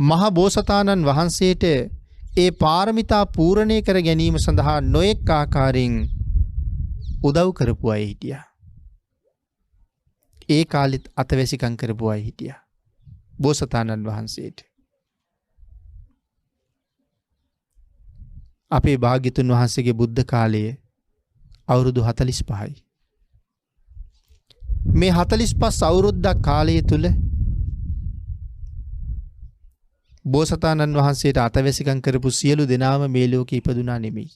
මහා බෝසතාණන් වහන්සේට ඒ පාරමිතා පූර්ණේ කර ගැනීම සඳහා නොඑක් ආකාරයෙන් උදව් කරපු අය හිටියා. ඒ කාලෙත් අතවැසිකම් කරපු අය හිටියා බෝසතාණන් වහන්සේට. අපේ භාග්‍යතුන් වහන්සේගේ බුද්ධ කාලය අවුරුදු 45යි. මේ 45 අවුරුද්දක් කාලය තුල බෝසතාණන් වහන්සේට අතවැසිකම් කරපු සියලු දෙනාම මේ ලෝකේ ඉපදුනා නෙමෙයි.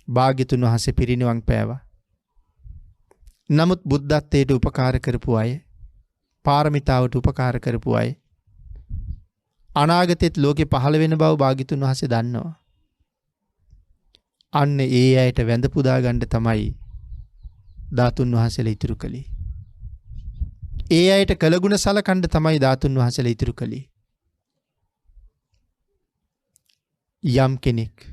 භාග්‍යතුන් වහන්සේ පිරිනිවන් පෑවා. නමුත් බුද්ධත්වයට උපකාර කරපු අය, පාරමිතාවට උපකාර කරපු අය අනාගතෙත් ලෝකේ පහළ වෙන බව භාග්‍යතුන් වහන්සේ දන්නවා. අන්න ඒ අයට වැඳ පුදා ගන්න තමයි ධාතුන් වහන්සේලා ඉතුරු කළේ. ඒ අයට කළගුණ සලකන්න තමයි ධාතුන් වහන්සේලා ඉතුරු කළේ. යම් කෙනෙක්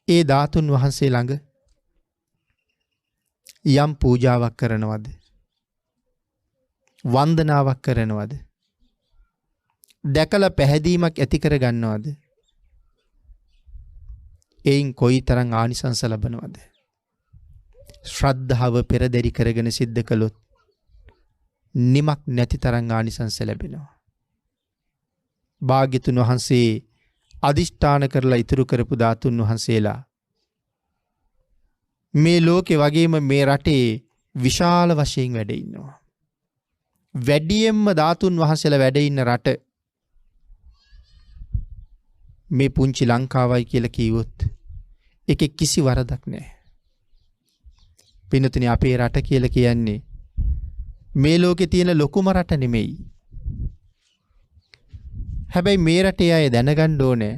ඒ ධාතුන් වහන්සේ ළඟ යම් පූජාවක් කරනවද, වන්දනාවක් කරනවද, දැකලා පැහැදීමක් ඇති කර ගන්නවද, එයින් කොයිතරම් ආනිසංස ලැබනවද? ශ්‍රද්ධාව පෙරදරි කරගෙන සිද්ධ කළොත් නිමක් නැති තරම් ආනිසංස ලැබෙනවා. භාග්‍යතුන් වහන්සේ අදිෂ්ඨාන කරලා ඉතුරු කරපු ධාතුන් වහන්සේලා මේ ලෝකේ වගේම මේ රටේ විශාල වශයෙන් වැඩ ඉන්නවා. වැඩියෙන්ම ධාතුන් වහන්සේලා වැඩ ඉන්න රට මේ පුංචි ලංකාවයි කියලා කිව්වොත් ඒකේ කිසි වරදක් නැහැ. පින්නතුනි, අපේ රට කියලා කියන්නේ මේ ලෝකේ තියෙන ලොකුම රට නෙමෙයි. හැබැයි මේ රටේ අය දැනගන්න ඕනේ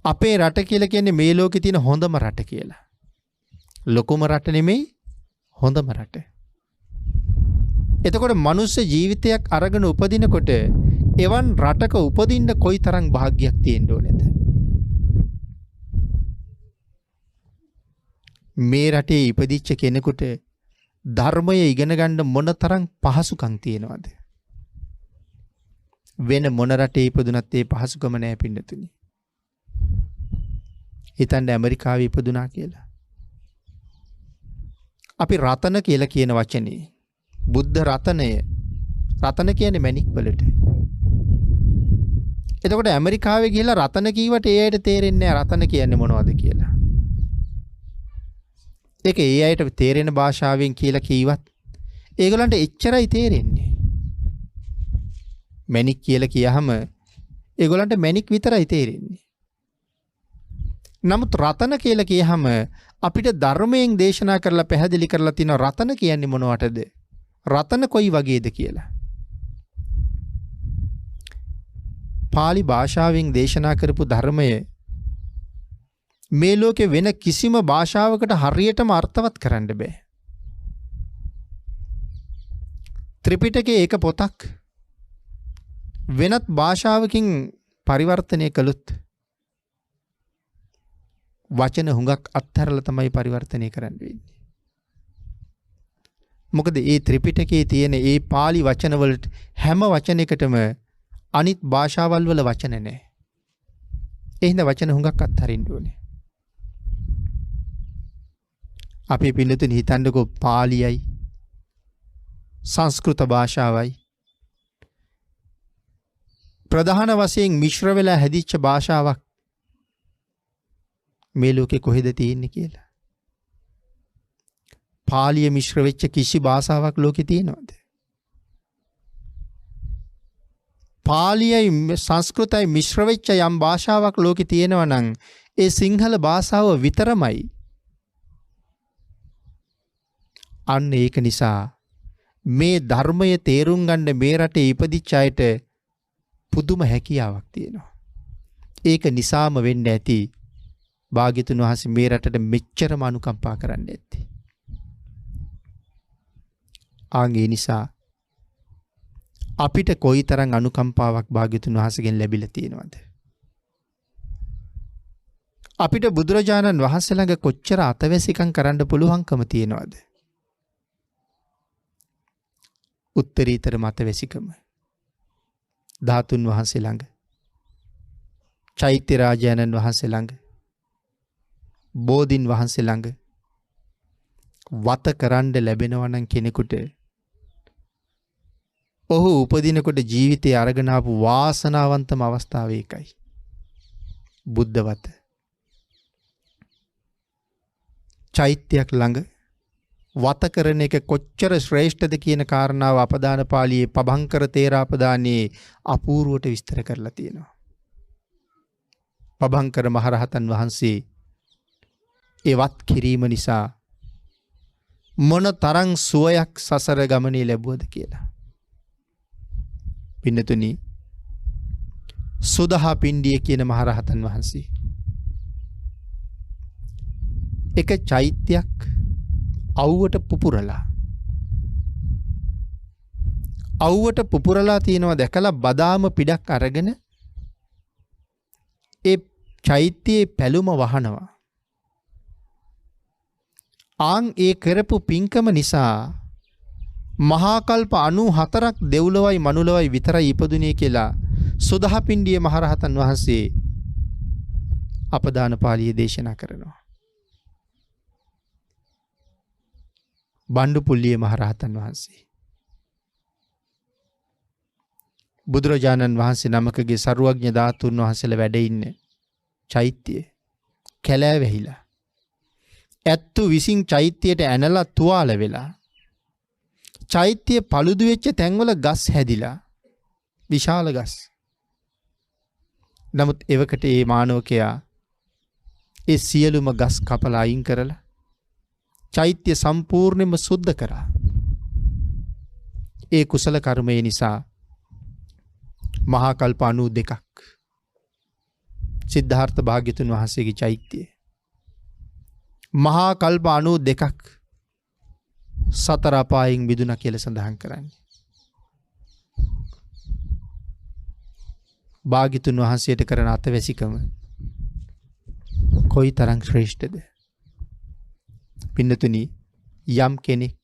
අපේ රට කියලා කියන්නේ මේ ලෝකේ තියෙන හොඳම රට කියලා. ලොකුම රට නෙමෙයි, හොඳම රට. එතකොට මනුස්ස ජීවිතයක් අරගෙන උපදිනකොට එවන් රටක උපදින්න කොයිතරම් වාසනාවක් තියෙන්න ඕනේද? මේ රටේ ඉපදිච්ච කෙනෙකුට ධර්මය ඉගෙන ගන්න මොනතරම් පහසුකම් තියෙනවද? වෙන මොන රටේ ඉපදුනත් ඒ පහසුකම නැහැ පින්නතුනි. හිතන්න ඇමරිකාවේ ඉපදුනා කියලා. අපි රතන කියලා කියන වචනේ බුද්ධ රතනය, රතන කියන්නේ මැණික් වලට. එතකොට ඇමරිකාවේ ගිහිල්ලා රතන කීවට ඒ අයට තේරෙන්නේ නැහැ රතන කියන්නේ මොනවද කියලා. ඒක ඒ අයට තේරෙන භාෂාවෙන් කියලා කීවත් ඒගොල්ලන්ට එච්චරයි තේරෙන්නේ. මැණික් කියලා කියහම ඒගොල්ලන්ට මැණික් විතරයි තේරෙන්නේ. නමුත් රතන කියලා කියහම අපිට ධර්මයෙන් දේශනා කරලා පැහැදිලි කරලා තියෙන රතන කියන්නේ මොනවටද? රතන කොයි වගේද කියලා. පාලි භාෂාවෙන් දේශනා කරපු ධර්මය මේ ලෝකේ වෙන කිසිම භාෂාවකට හරියටම අර්ථවත් කරන්න බෑ. ත්‍රිපිටකයේ එක පොතක් වෙනත් භාෂාවකින් පරිවර්තනය කළොත් වචන හුඟක් අත්හැරලා තමයි පරිවර්තනය කරන්න වෙන්නේ. මොකද ඒ ත්‍රිපිටකයේ තියෙන ඒ පාලි වචන වලට හැම වචනයකටම අනිත් භාෂාවල් වල වචන නැහැ. ඒ හින්දා වචන හුඟක් අත්හරින්න ඕනේ. අපි පිළිතුරු හිතන්නකෝ පාලියයි සංස්කෘත භාෂාවයි ප්‍රධාන වශයෙන් මිශ්‍ර වෙලා හැදිච්ච භාෂාවක් මේ ලෝකේ කොහෙද තියෙන්නේ කියලා. පාලිය මිශ්‍ර වෙච්ච කිසි භාෂාවක් ලෝකේ තියෙනවද? පාලියයි සංස්කෘතයි මිශ්‍ර වෙච්ච යම් භාෂාවක් ලෝකේ තියෙනවා නම් ඒ සිංහල භාෂාව විතරමයි. අන්න ඒක නිසා මේ ධර්මය තේරුම් ගන්න මේ රටේ ඉපදිච්ච අයට පුදුම හැකියාවක් තියෙනවා. ඒක නිසාම වෙන්න ඇති භාග්‍යතුන් වහන්සේ මේ රටට මෙච්චරම අනුකම්පා කරන්න ඇත්තේ. ආන්ගේ නිසා අපිට කොයිතරම් අනුකම්පාවක් භාග්‍යතුන් වහන්සේගෙන් ලැබිලා තියෙනවද? අපිට බුදුරජාණන් වහන්සේ ළඟ කොච්චර අතවැසිකම් කරන්න පුළුවන්කම තියෙනවද? උත්තරීතර මතවැසිකම. ධාතුන් වහන්සේ ළඟ, චෛත්‍ය රාජානන් වහන්සේ ළඟ, බෝධින් වහන්සේ ළඟ වත කරන්න ලැබෙනවා නම් කෙනෙකුට ඔහු උපදිනකොට ජීවිතේ අරගෙන ආපු වාසනාවන්තම අවස්ථාව ඒකයි. බුද්ධ වත. චෛත්‍යයක් ළඟ වත කරන එක කොච්චර ශ්‍රේෂ්ඨද කියන කාරණාව අපදාන පාළියේ පබංකර තේරාපදානයේ අපූර්වට විස්තර කරලා තියෙනවා. පබංකර මහරහතන් වහන්සේ ඒ වත් කිරීම නිසා මොන තරම් සුවයක් සසර ගමනේ ලැබුවද කියලා. පින්නතුනි, සුදහා පිණ්ඩිය කියන මහරහතන් වහන්සේ එක චෛත්‍යයක් අවුවට පුපුරලා තියෙනවා දැකලා බදාම පිටක් අරගෙන ඒ චෛත්‍යයේ පැලුම වහනවා. ආන් ඒ කරපු පින්කම නිසා මහා කල්ප 94ක් දෙව්ලොවයි මනුලොවයි විතරයි ඉපදුනේ කියලා සුදහපිණ්ඩිය මහරහතන් වහන්සේ අපදාන පාළියේ දේශනා කරනවා. බණ්ඩුපුල්ලිය මහරහතන් වහන්සේ බුදුරජාණන් වහන්සේ නමකගේ සරුවඥ ධාතුන් වහන්සේලා වැඩ ඉන්න චෛත්‍යය කැලෑ වැහිලා ඇත්තු විසින් චෛත්‍යයට ඇනලා තුවාල වෙලා චෛත්‍ය paludu වෙච්ච තැන්වල ගස් හැදිලා විශාල ගස්. නමුත් එවකට මේ මානවකයා ඒ සියලුම ගස් කපලා අයින් කරලා චෛත්‍ය සම්පූර්ණයෙන්ම සුද්ධ කරා. ඒ කුසල කර්මය නිසා මහා කල්ප 92ක් සිද්ධාර්ථ භාග්‍යතුන් වහන්සේගේ චෛත්‍යය මහා කල්ප 92ක් සතර අපායෙන් මිදුණා කියලා සඳහන් කරන්නේ. භාග්‍යතුන් වහන්සේට කරන අතවැසිකම කොයිතරම් ශ්‍රේෂ්ඨද? පින්නතුනි, යම් කෙනෙක්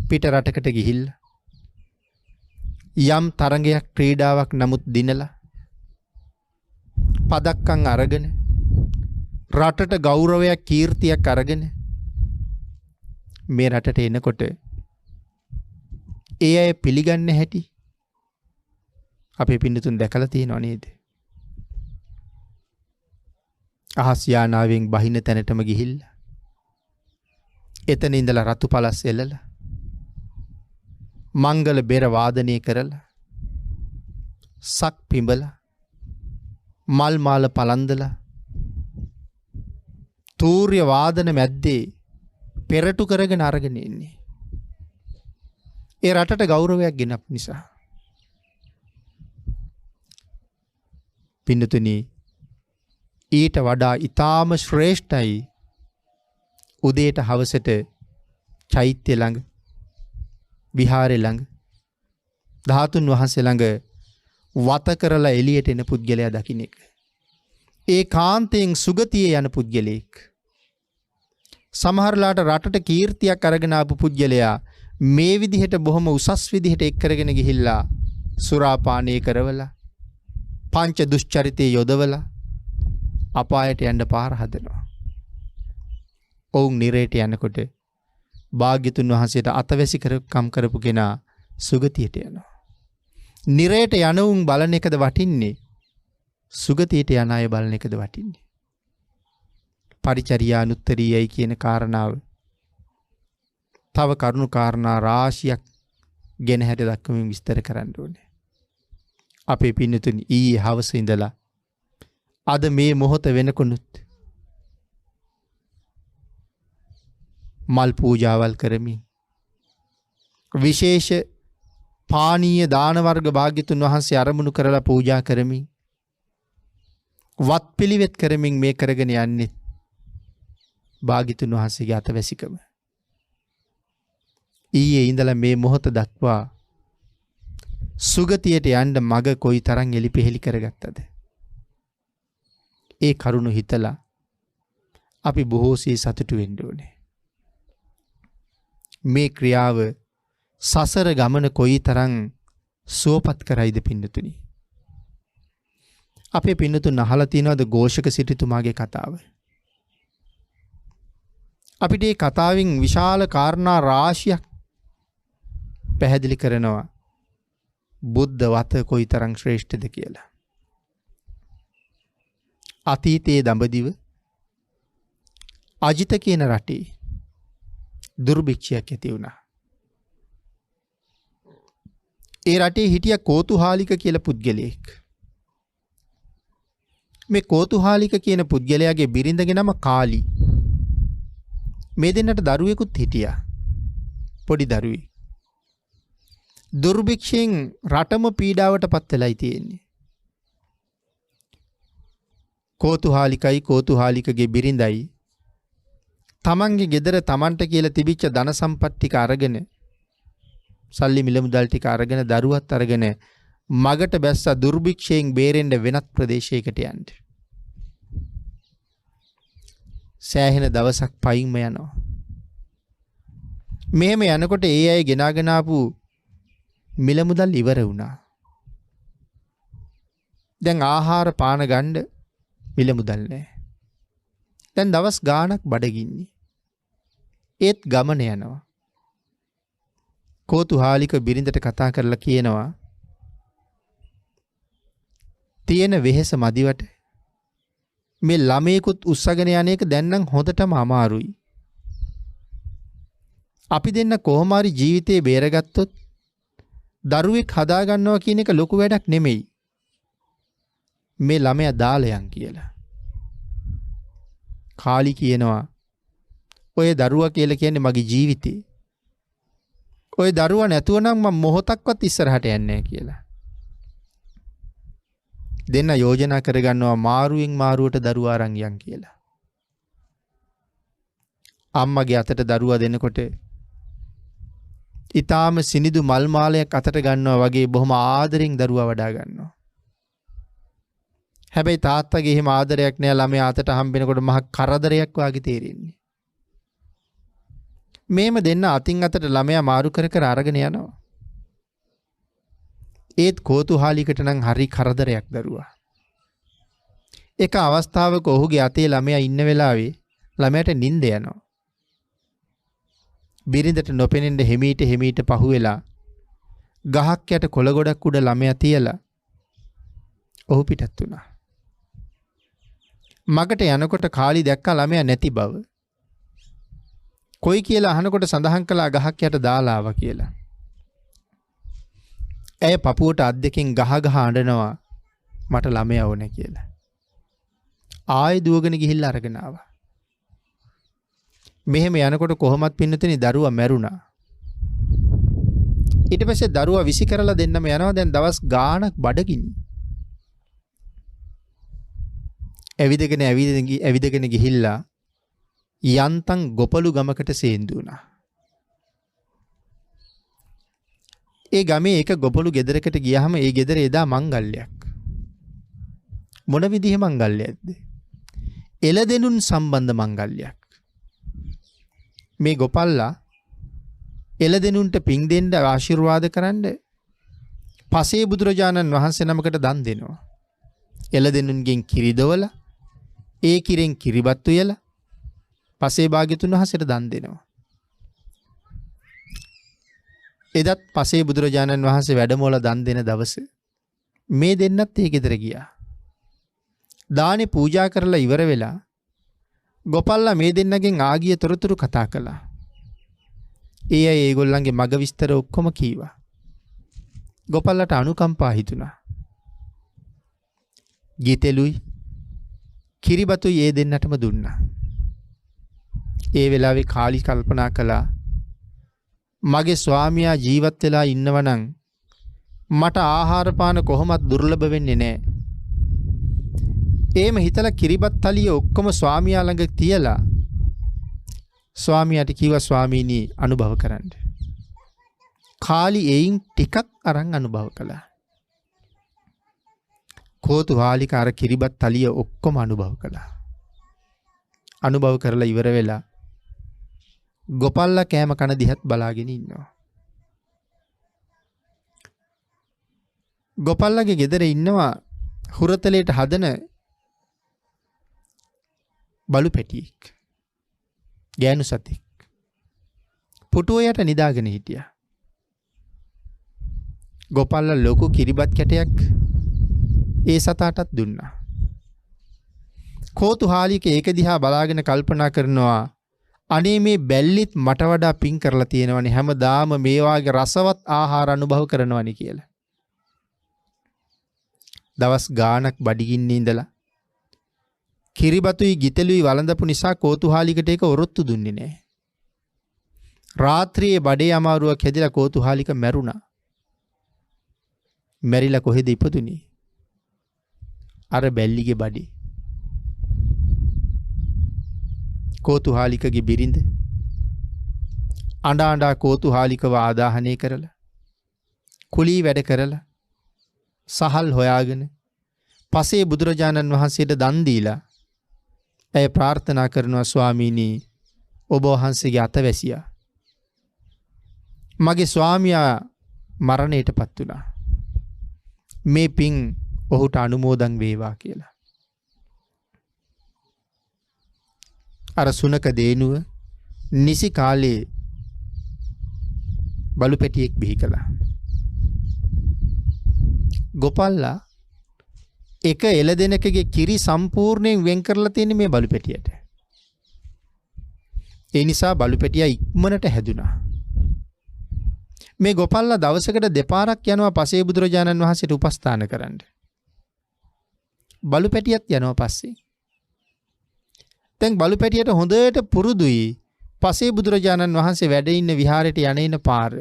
පිට රටකට ගිහිල්ලා යම් තරඟයක් ක්‍රීඩාවක් නමුත් දිනලා පදක්කම් අරගෙන රටට ගෞරවයක් කීර්තියක් අරගෙන මේ රටට එනකොට ඒ අය පිළිගන්නේ හැටි අපේ පින්නතුන් දැකලා තියෙනව නේද? අහස් යානාවෙන් බහින තැනටම ගිහිල්ලා එතන ඉඳලා රතු පළස් එල්ලලා මංගල බෙර වාදනය කරලා සක් පිඹලා මල් මාල පලන්දලා තූර්ය වාදන මැද්දේ පෙරටු කරගෙන අරගෙන ඉන්නේ. ඒ රටට ගෞරවයක් ගෙනපු නිසා. පින්නතුනි, ඊට වඩා ඊටාම ශ්‍රේෂ්ඨයි උදේට හවසට චෛත්‍ය ළඟ විහාරේ ළඟ ධාතුන් වහන්සේ ළඟ වත කරලා එළියට එන පුද්ගලයා දකින්න එක. ඒ කාන්තයෙන් සුගතියේ යන පුද්ගලෙක්. සමහරලාට රටට කීර්තියක් අරගෙන ආපු පුද්ගලයා මේ විදිහට බොහොම උසස් විදිහට එක් කරගෙන ගිහිල්ලා සුරාපානය කරවලා පංච දුෂ්චරිතයේ යොදවලා අපායට යන්න පාර හදනවා. ඔවුන් නිරේට යනකොට භාග්‍යතුන් වහන්සේට අතවැසි කරකම් කරපු කෙනා සුගතියට යනවා. නිරේට යනවුන් බලන එකද වටින්නේ? සුගතියට යන අය බලන එකද වටින්නේ? පරිචර්යානුත්තරීයයි කියන කාරණාව තව කරුණු කාරණා රාශියක් ගෙන හැට දක්වමින් විස්තර කරන්න ඕනේ. අපේ පින්නතුනි ඊයේ හවස ඉඳලා අද මේ මොහොත වෙනකොනුත් මල් පූජාවල් කරමින් විශේෂ පානීය දාන වර්ග භාග්‍යතුන් වහන්සේ අරමුණු කරලා පූජා කරමින් වත් පිළිවෙත් කරමින් මේ කරගෙන යන්නේ භාග්‍යතුන් වහන්සේගේ අතවැසිකම. ඊයේ ඉඳලා මේ මොහොත දක්වා සුගතියට යන්න මග කොයි තරම් එලිපෙහෙලි කරගත්තද? ඒ කරුණ හිතලා අපි බොහෝසේ සතුටු වෙන්න ඕනේ. මේ ක්‍රියාව සසර ගමන කොයි තරම් සුවපත් කරයිද පින්නතුනි. අපේ පින්නතුන් අහලා තියෙනවද ഘോഷක සිටුතුමාගේ කතාව? අපිට මේ කතාවෙන් විශාල කාරණා රාශියක් පැහැදිලි කරනවා බුද්ධ වත කොයි තරම් ශ්‍රේෂ්ඨද කියලා. අතීතයේ දඹදිව අජිත කියන රටේ දුර්භික්ෂයක් ඇති වුණා. ඒ රටේ හිටිය කෝතුහාලික කියලා පුද්ගලයෙක්. මේ කෝතුහාලික කියන පුද්ගලයාගේ බිරිඳගේ නම කාලි. මේ දෙන්නට දරුවෙකුත් හිටියා. පොඩි දරුවෙක්. දුර්භික්ෂයෙන් රටම පීඩාවට පත් වෙලායි තියෙන්නේ. කෝතුහාලිකයි කෝතුහාලිකගේ බිරිඳයි තමන්ගේ ගෙදර තමන්ට කියලා තිබිච්ච ධන සම්පත් ටික අරගෙන සල්ලි මිල මුදල් ටික අරගෙන දරුවත් අරගෙන මගට බැස්සා දුර්භික්ෂයෙන් බේරෙන්න වෙනත් ප්‍රදේශයකට යන්න. සෑහෙන දවසක් පයින්ම යනවා. මෙහෙම යනකොට ඒ අය ගෙනාගෙන ආපු මිල මුදල් ඉවර වුණා. දැන් ආහාර පාන ගන්න මිල මුදල් නැහැ. දැන් දවස් ගාණක් බඩගින්නේ. ඒත් ගමන යනවා. කෝතුහාලික බිරිඳට කතා කරලා කියනවා තියෙන වෙහෙස මදිවට මේ ළමයෙකුත් උස්සගෙන යන එක දැන් නම් හොඳටම අමාරුයි. අපි දෙන්න කොහොම හරි ජීවිතේ බේරගත්තොත් දරුවෙක් හදා ගන්නවා කියන එක ලොකු වැඩක් නෙමෙයි. මේ ළමයා දාලා යන් කියලා. කාලි කියනවා ඔය දරුවා කියලා කියන්නේ මගේ ජීවිතේ. ඔය දරුවා නැතුව නම් මම මොහොතක්වත් ඉස්සරහට යන්නේ නැහැ කියලා. දෙන්න යෝජනා කරගන්නවා මාරුවෙන් මාරුවට දරුවා අරන් යන් කියලා. අම්මගේ අතට දරුවා දෙනකොට ඊටාම සිනිදු මල් මාලයක් අතට ගන්නවා වගේ බොහොම ආදරෙන් දරුවා වඩා ගන්නවා. හැබැයි තාත්තගේ එහෙම ආදරයක් නෑ ළමයා අතට හම්බෙනකොට මහ කරදරයක් වගේ තේරෙන්නේ. මේම දෙන්න අතින් අතට ළමයා මාරු කර කර අරගෙන යනවා. ඒත් කෝතුහාලිකට නම් හරි කරදරයක් දරුවා. එක අවස්ථාවක ඔහුගේ අතේ ළමයා ඉන්න වෙලාවේ ළමයාට නිින්ද යනවා. බිරිඳට නොපෙනෙන්න හිමීට පහුවෙලා ගහක් යට කොළ ගොඩක් උඩ ළමයා තියලා ඔහු පිටත් වුණා. මගට යනකොට කාලි දැක්කා ළමයා නැති බව. කොයි කියලා අහනකොට සඳහන් කළා ගහක් යට දාලා ආවා කියලා. ඇය පපුවට අත් දෙකෙන් ගහ අඬනවා මට ළමයා ඕනේ කියලා. ආයෙ දුවගෙන ගිහිල්ලා අරගෙන ආවා. මෙහෙම යනකොට කොහොමත් පින්නතේ දරුවා මැරුණා. ඊට පස්සේ දරුවා විසි කරලා දෙන්නම යනවා. දැන් දවස් ගාණක් බඩගිනි. ඇවිදගෙන ගිහිල්ලා යන්තම් ගොපලු ගමකට සේන්දු වුණා. ඒ ගමේ එක ගොපලු ගෙදරකට ගියාම ඒ ගෙදර එදා මංගල්‍යයක්. මොන විදිහේ මංගල්‍යයක්ද? එළදෙනුන් සම්බන්ධ මංගල්‍යයක්. මේ ගොපල්ලා එළදෙනුන්ට පින් දෙන්න ආශිර්වාද කරන්න පසේ බුදුරජාණන් වහන්සේ නමකට දන් දෙනවා. එළදෙනුන්ගෙන් කිරි දොවලා ඒ කිරෙන් කිරිබත් උයලා පසේ භාග්‍යතුන් වහන්සේට දන් දෙනවා. එදත් පසේ බුදුරජාණන් වහන්සේ වැඩමවල දන් දෙන දවස මේ දෙන්නත් ඒ ගෙදර ගියා. දානේ පූජා කරලා ඉවර වෙලා ගොපල්ලා මේ දෙන්නගෙන් ආගිය තොරතුරු කතා කළා. ඒ අය ඒගොල්ලන්ගේ මග විස්තර ඔක්කොම කීවා. ගොපල්ලට අනුකම්පා හිතුණා. ගිතෙලුයි කිරිබතුයි ඒ දෙන්නටම දුන්නා. ඒ වෙලාවේ කාලි කල්පනා කළා මගේ ස්වාමියා ජීවත් වෙලා ඉන්නවනම් මට ආහාර පාන කොහොමත් දුර්ලභ වෙන්නේ නැහැ. එහෙම හිතලා කිරිබත් තලිය ඔක්කොම ස්වාමියා ළඟ තියලා ස්වාමියාට කිව්වා ස්වාමීනි අනුභව කරන්න. කාලි එයින් ටිකක් අරන් අනුභව කළා. කෝතුහාලික අර කිරිබත් තලිය ඔක්කොම අනුභව කළා. අනුභව කරලා ඉවර වෙලා ගොපල්ලා කෑම කන දිහත් බලාගෙන ඉන්නවා. ගොපල්ලාගේ ගෙදර ඉන්නවා හුරතලයට හදන බලු පැටියෙක්. ගෑනු සතෙක්. පුටුව යට නිදාගෙන හිටියා. ගොපල්ලා ලොකු කිරිබත් කැටයක් ඒ සතාටත් දුන්නා. කෝතුහාලික ඒක දිහා බලාගෙන කල්පනා කරනවා අනේ මේ බැල්ලිත් මට වඩා පින් කරලා තියෙනවනේ හැමදාම මේ වාගේ රසවත් ආහාර අනුභව කරනවනේ කියලා. දවස් ගාණක් බඩගින්නේ ඉඳලා කිරිබතුයි ගිතෙලුයි වළඳපු නිසා කෝතුහාලිකට ඒක ඔරොත්තු දුන්නේ නැහැ. රාත්‍රියේ බඩේ අමාරුවක් හැදිලා කෝතුහාලික මැරුණා. මැරිලා කොහෙද ඉපදුනේ? අර බැල්ලිගේ බඩේ. කෝතුහාලිකගේ බිරිඳ අඬ අඬා කෝතුහාලිකව ආදාහනය කරලා කුලී වැඩ කරලා සහල් හොයාගෙන පසේ බුදුරජාණන් වහන්සේට දන් දීලා ඇය ප්‍රාර්ථනා කරනවා ස්වාමීනි ඔබ වහන්සේගේ අතවැසියා මගේ ස්වාමියා මරණයටපත් වුණා. මේ පින් ඔහුට අනුමෝදන් වේවා කියලා. අර සුනක දේනුව නිසි කාලේ බලු පැටියෙක් බිහි කළා. ගොපල්ලා එක එළදෙනකගේ කිරි සම්පූර්ණයෙන් වෙන් කරලා තියෙන මේ බලු පැටියට. ඒ නිසා බලු පැටියා ඉක්මනට හැදුනා. මේ ගොපල්ලා දවසකට දෙපාරක් යනවා පසේ බුදුරජාණන් වහන්සේට උපස්ථාන කරන්න. බලු පැටියත් යනවා පස්සේ. දැන් බලු පැටියට හොඳට පුරුදුයි පසේ බුදුරජාණන් වහන්සේ වැඩ ඉන්න විහාරයට යන පාර.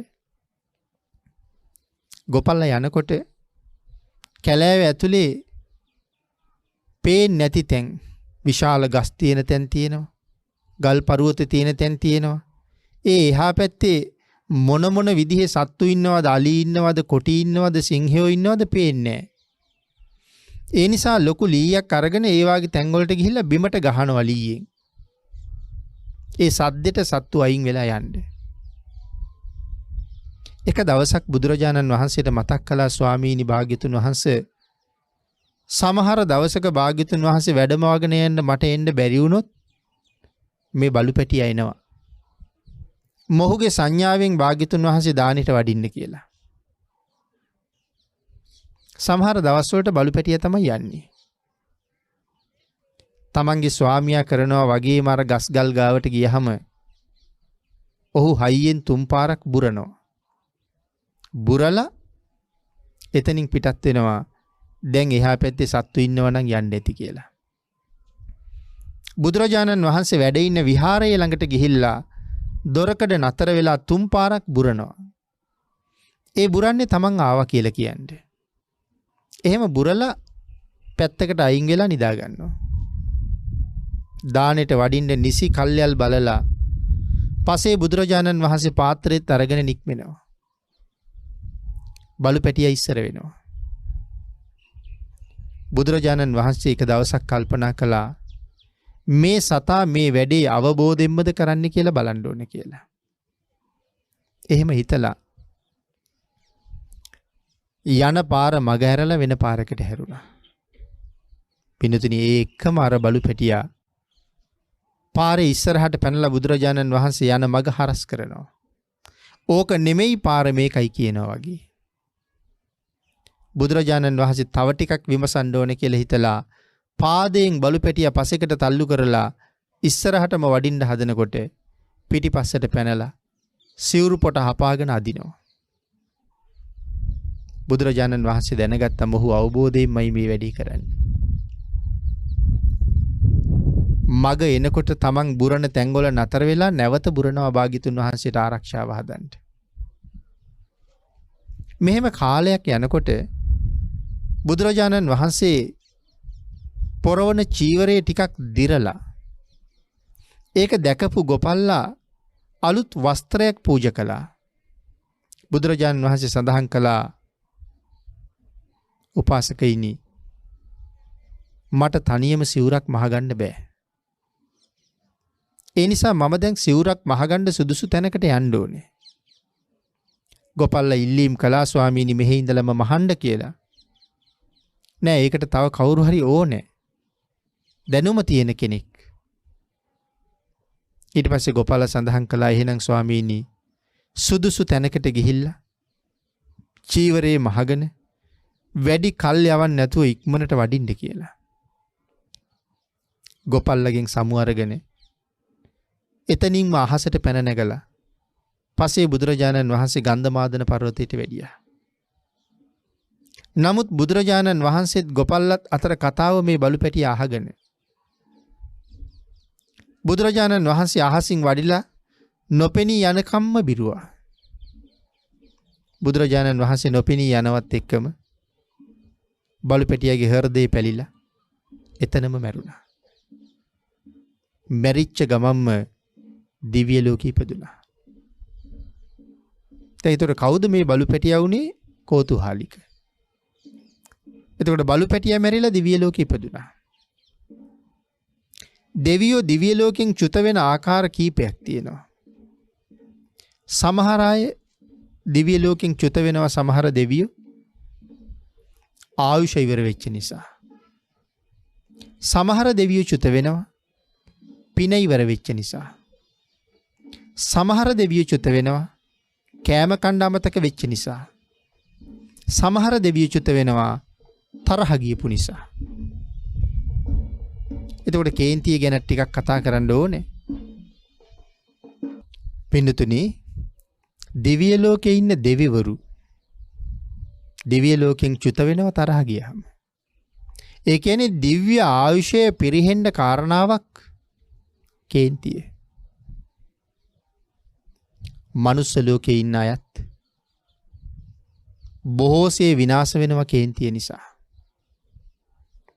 ගොපල්ලා යනකොට කැලෑව ඇතුලේ පේන්නේ නැති තැන් විශාල ගස් තියෙන තැන් තියෙනවා. ගල් පරුවත තියෙන තැන් තියෙනවා. ඒ එහා පැත්තේ මොන මොන විදිහේ සත්තු ඉන්නවද, අලි ඉන්නවද, කොටි ඉන්නවද, සිංහයෝ ඉන්නවද පේන්නේ නැහැ. ඒ නිසා ලොකු ලීයක් අරගෙන ඒ වාගේ තැන් වලට ගිහිල්ලා බිමට ගහනවා ලීයෙන්. ඒ සද්දෙට සත්තු අයින් වෙලා යන්නේ. එක දවසක් බුදුරජාණන් වහන්සේට මතක් කළා ස්වාමීනි භාග්‍යතුන් වහන්සේ සමහර දවසක භාග්‍යතුන් වහන්සේ වැඩමවගෙන යන්න මට එන්න බැරි වුණොත් මේ බලු පැටිය එනවා. මොහුගේ සංඥාවෙන් භාග්‍යතුන් වහන්සේ දානෙට වඩින්න කියලා. සමහර දවස්වලට බලු පැටිය තමයි යන්නේ. තමන්ගේ ස්වාමියා කරනවා වගේම අර ගස්ගල් ගාවට ගියහම ඔහු හයියෙන් තුන් පාරක් බුරනවා. බුරලා එතනින් පිටත් වෙනවා. දැන් එහා පැත්තේ සත්තු ඉන්නව නම් යන්න ඇති කියලා. බුදුරජාණන් වහන්සේ වැඩ ඉන්න විහාරයේ ළඟට ගිහිල්ලා දොරකඩ නතර වෙලා තුන් පාරක් බුරනවා. ඒ බුරන්නේ තමන් ආවා කියලා කියන්නේ. එහෙම බුරලා පැත්තකට අයින් වෙලා නිදා ගන්නවා. දානෙට වඩින්න නිසි කල්යල් බලලා පසේ බුදුරජාණන් වහන්සේ පාත්‍රෙත් අරගෙන නික්මෙනවා. බලු පැටියා ඉස්සර වෙනවා. බුදුරජාණන් වහන්සේ එක දවසක් කල්පනා කළා මේ සතා මේ වැඩේ අවබෝධයෙන්මද කරන්න කියලා බලන්න ඕනේ කියලා. එහෙම හිතලා යන පාර මග හැරලා වෙන පාරකට හැරුණා. පින්තුනි ඒ එකම අර බලු පැටියා පාරේ ඉස්සරහට පැනලා බුදුරජාණන් වහන්සේ යන මග හරස් කරනවා. ඕක නෙමෙයි පාර මේකයි කියනවා වගේ. බුදුරජාණන් වහන්සේ තව ටිකක් විමසන්න ඕනේ කියලා හිතලා පාදයෙන් බලු පැටියා පසෙකට තල්ලු කරලා ඉස්සරහටම වඩින්න හදනකොට පිටිපස්සට පැනලා සිවුරු පොට හපාගෙන අදිනවා. බුදුරජාණන් වහන්සේ දැනගත්තා මොහු අවබෝධයෙන්මයි මේ වැඩේ කරන්නේ. මග එනකොට තමන් බුරණ තැන්වල නතර වෙලා නැවත බුරනවා භාග්‍යතුන් වහන්සේට ආරක්ෂාව හදන්න. මෙහෙම කාලයක් යනකොට බුදුරජාණන් වහන්සේ පොරවන චීවරයේ ටිකක් දිරලා ඒක දැකපු ගොපල්ලා අලුත් වස්ත්‍රයක් පූජා කළා. බුදුරජාණන් වහන්සේ සඳහන් කළා උපාසකයිනි මට තනියම සිවුරක් මහගන්න බෑ. ඒ නිසා මම දැන් සිවුරක් මහගන්න සුදුසු තැනකට යන්න ඕනේ. ගොපල්ලා ඉල්ලීම් කළා ස්වාමීනි මෙහි ඉඳලම මහන්න කියලා. නෑ ඒකට තව කවුරු හරි ඕනේ. දැනුම තියෙන කෙනෙක්. ඊට පස්සේ ගොපල්ලා සඳහන් කළා එහෙනම් ස්වාමීනි සුදුසු තැනකට ගිහිල්ලා චීවරේ මහගෙන වැඩි කල් යවන්න නැතුව ඉක්මනට වඩින්න කියලා. ගොපල්ලගෙන් සමු අරගෙන එතනින්ම අහසට පැන නැගලා පස්සේ බුදුරජාණන් වහන්සේ ගන්ධමාදන පර්වතයට වැඩියා. නමුත් බුදුරජාණන් වහන්සේත් ගොපල්ලත් අතර කතාව මේ බලුපැටිය අහගෙන බුදුරජාණන් වහන්සේ අහසින් වඩිලා නොපෙනී යනකම්ම බිරුවා. බුදුරජාණන් වහන්සේ නොපෙනී යනවත් එක්කම බලුපැටියගේ හෘදේ පැලිලා එතනම මැරුණා. මැරිච්ච ගමම්ම දිව්‍ය ලෝකෙ ඉපදුණා. ඒතකොට කවුද මේ බලුපැටියා වුණේ? කෝතුහාලික. එතකොට බලුපැටියා මැරිලා දිව්‍ය ලෝකෙ ඉපදුණා. දෙවියෝ දිව්‍ය ලෝකෙන් චුත වෙන ආකාර කීපයක් තියෙනවා. සමහර අය දිව්‍ය ලෝකෙන් චුත වෙනවා සමහර දෙවියෝ ආයුෂ ඉවර වෙච්ච නිසා. සමහර දෙවියෝ චුත වෙනවා පින ඉවර වෙච්ච නිසා. සමහර දෙවියෝ චුත වෙනවා කෑම කණ්ඩ අමතක වෙච්ච නිසා. සමහර දෙවියෝ චුත වෙනවා තරහ ගියපු නිසා. එතකොට කේන්තිය ගැන ටිකක් කතා කරන්න ඕනේ. පින්නතුනි දිව්‍ය ලෝකේ ඉන්න දෙවිවරු දිව්‍ය ලෝකෙන් චුත වෙනවා තරහ ගියහම. ඒ කියන්නේ දිව්‍ය ආයුෂය පිරිහෙන්න කාරණාවක් කේන්තිය. මනුස්ස ලෝකේ ඉන්න අයත් බොහෝසේ විනාශ වෙනවා කේන්තිය නිසා.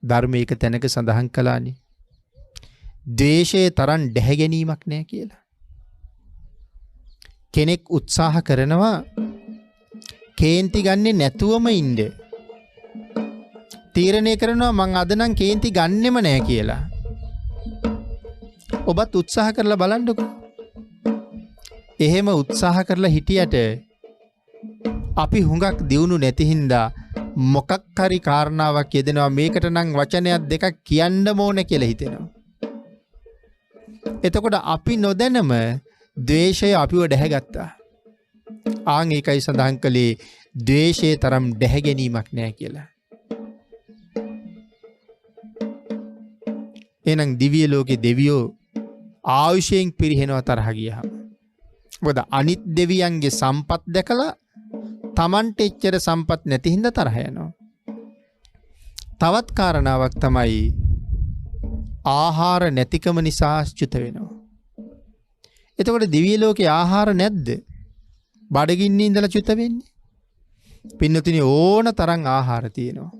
ධර්මයක තැනක සඳහන් කළානේ. ද්වේෂයේ තරම් දැහැ ගැනීමක් නැහැ කියලා. කෙනෙක් උත්සාහ කරනවා කේන්ති ගන්නේ නැතුවම ඉන්න. තීරණය කරනවා මං අද නම් කේන්ති ගන්නෙම නැහැ කියලා. ඔබත් උත්සාහ කරලා බලන්නකෝ. එහෙම උත්සාහ කරලා හිටියට අපි හුඟක් දියුණු නැති හින්දා මොකක් හරි කාරණාවක් යෙදෙනවා මේකට නම් වචනයක් දෙකක් කියන්න ඕනේ කියලා හිතෙනවා. එතකොට අපි නොදැනම ද්වේෂය අපිව දැහැගත්තා. ආන් ඒකයි සඳහන් කළේ ද්වේෂයේ තරම් දැහැ ගැනීමක් නැහැ කියලා. එහෙනම් දිව්‍ය ලෝකේ දෙවියෝ ආයුෂයෙන් පිරිහෙනවා තරහ ගියහම. මොකද අනිත් දෙවියන්ගේ සම්පත් දැකලා Tamanට එච්චර සම්පත් නැති හින්දා තරහ යනවා. තවත් කාරණාවක් තමයි ආහාර නැතිකම නිසා චුත වෙනවා. එතකොට දිව්‍ය ලෝකේ ආහාර නැද්ද? බඩගින්නේ ඉඳලා චුත වෙන්නේ. පින්නතුනි ඕන තරම් ආහාර තියෙනවා.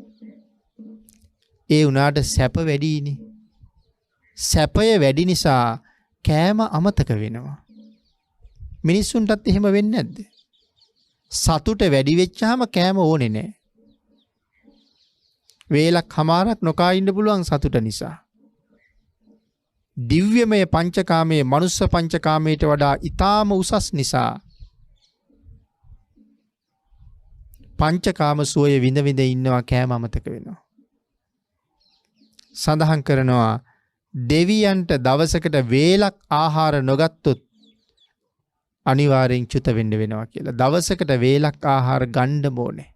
ඒ උනාට සැප වැඩිනේ. සැපය වැඩි නිසා කෑම අමතක වෙනවා. මිනිස්සුන්ටත් එහෙම වෙන්නේ නැද්ද? සතුට වැඩි වෙච්චාම කෑම ඕනේ නැහැ. වේලක් හමාරක් නොකා ඉන්න පුළුවන් සතුට නිසා. දිව්‍යමය පංචකාමයේ මනුස්ස පංචකාමයට වඩා ඊටාම උසස් නිසා පංචකාම සෝය විඳ විඳ ඉන්නවා කෑම අමතක වෙනවා. සඳහන් කරනවා දෙවියන්ට දවසකට වේලක් ආහාර නොගත්තොත් අනිවාර්යෙන් චුත වෙන්න වෙනවා කියලා. දවසකට වේලක් ආහාර ගන්න ඕනේ.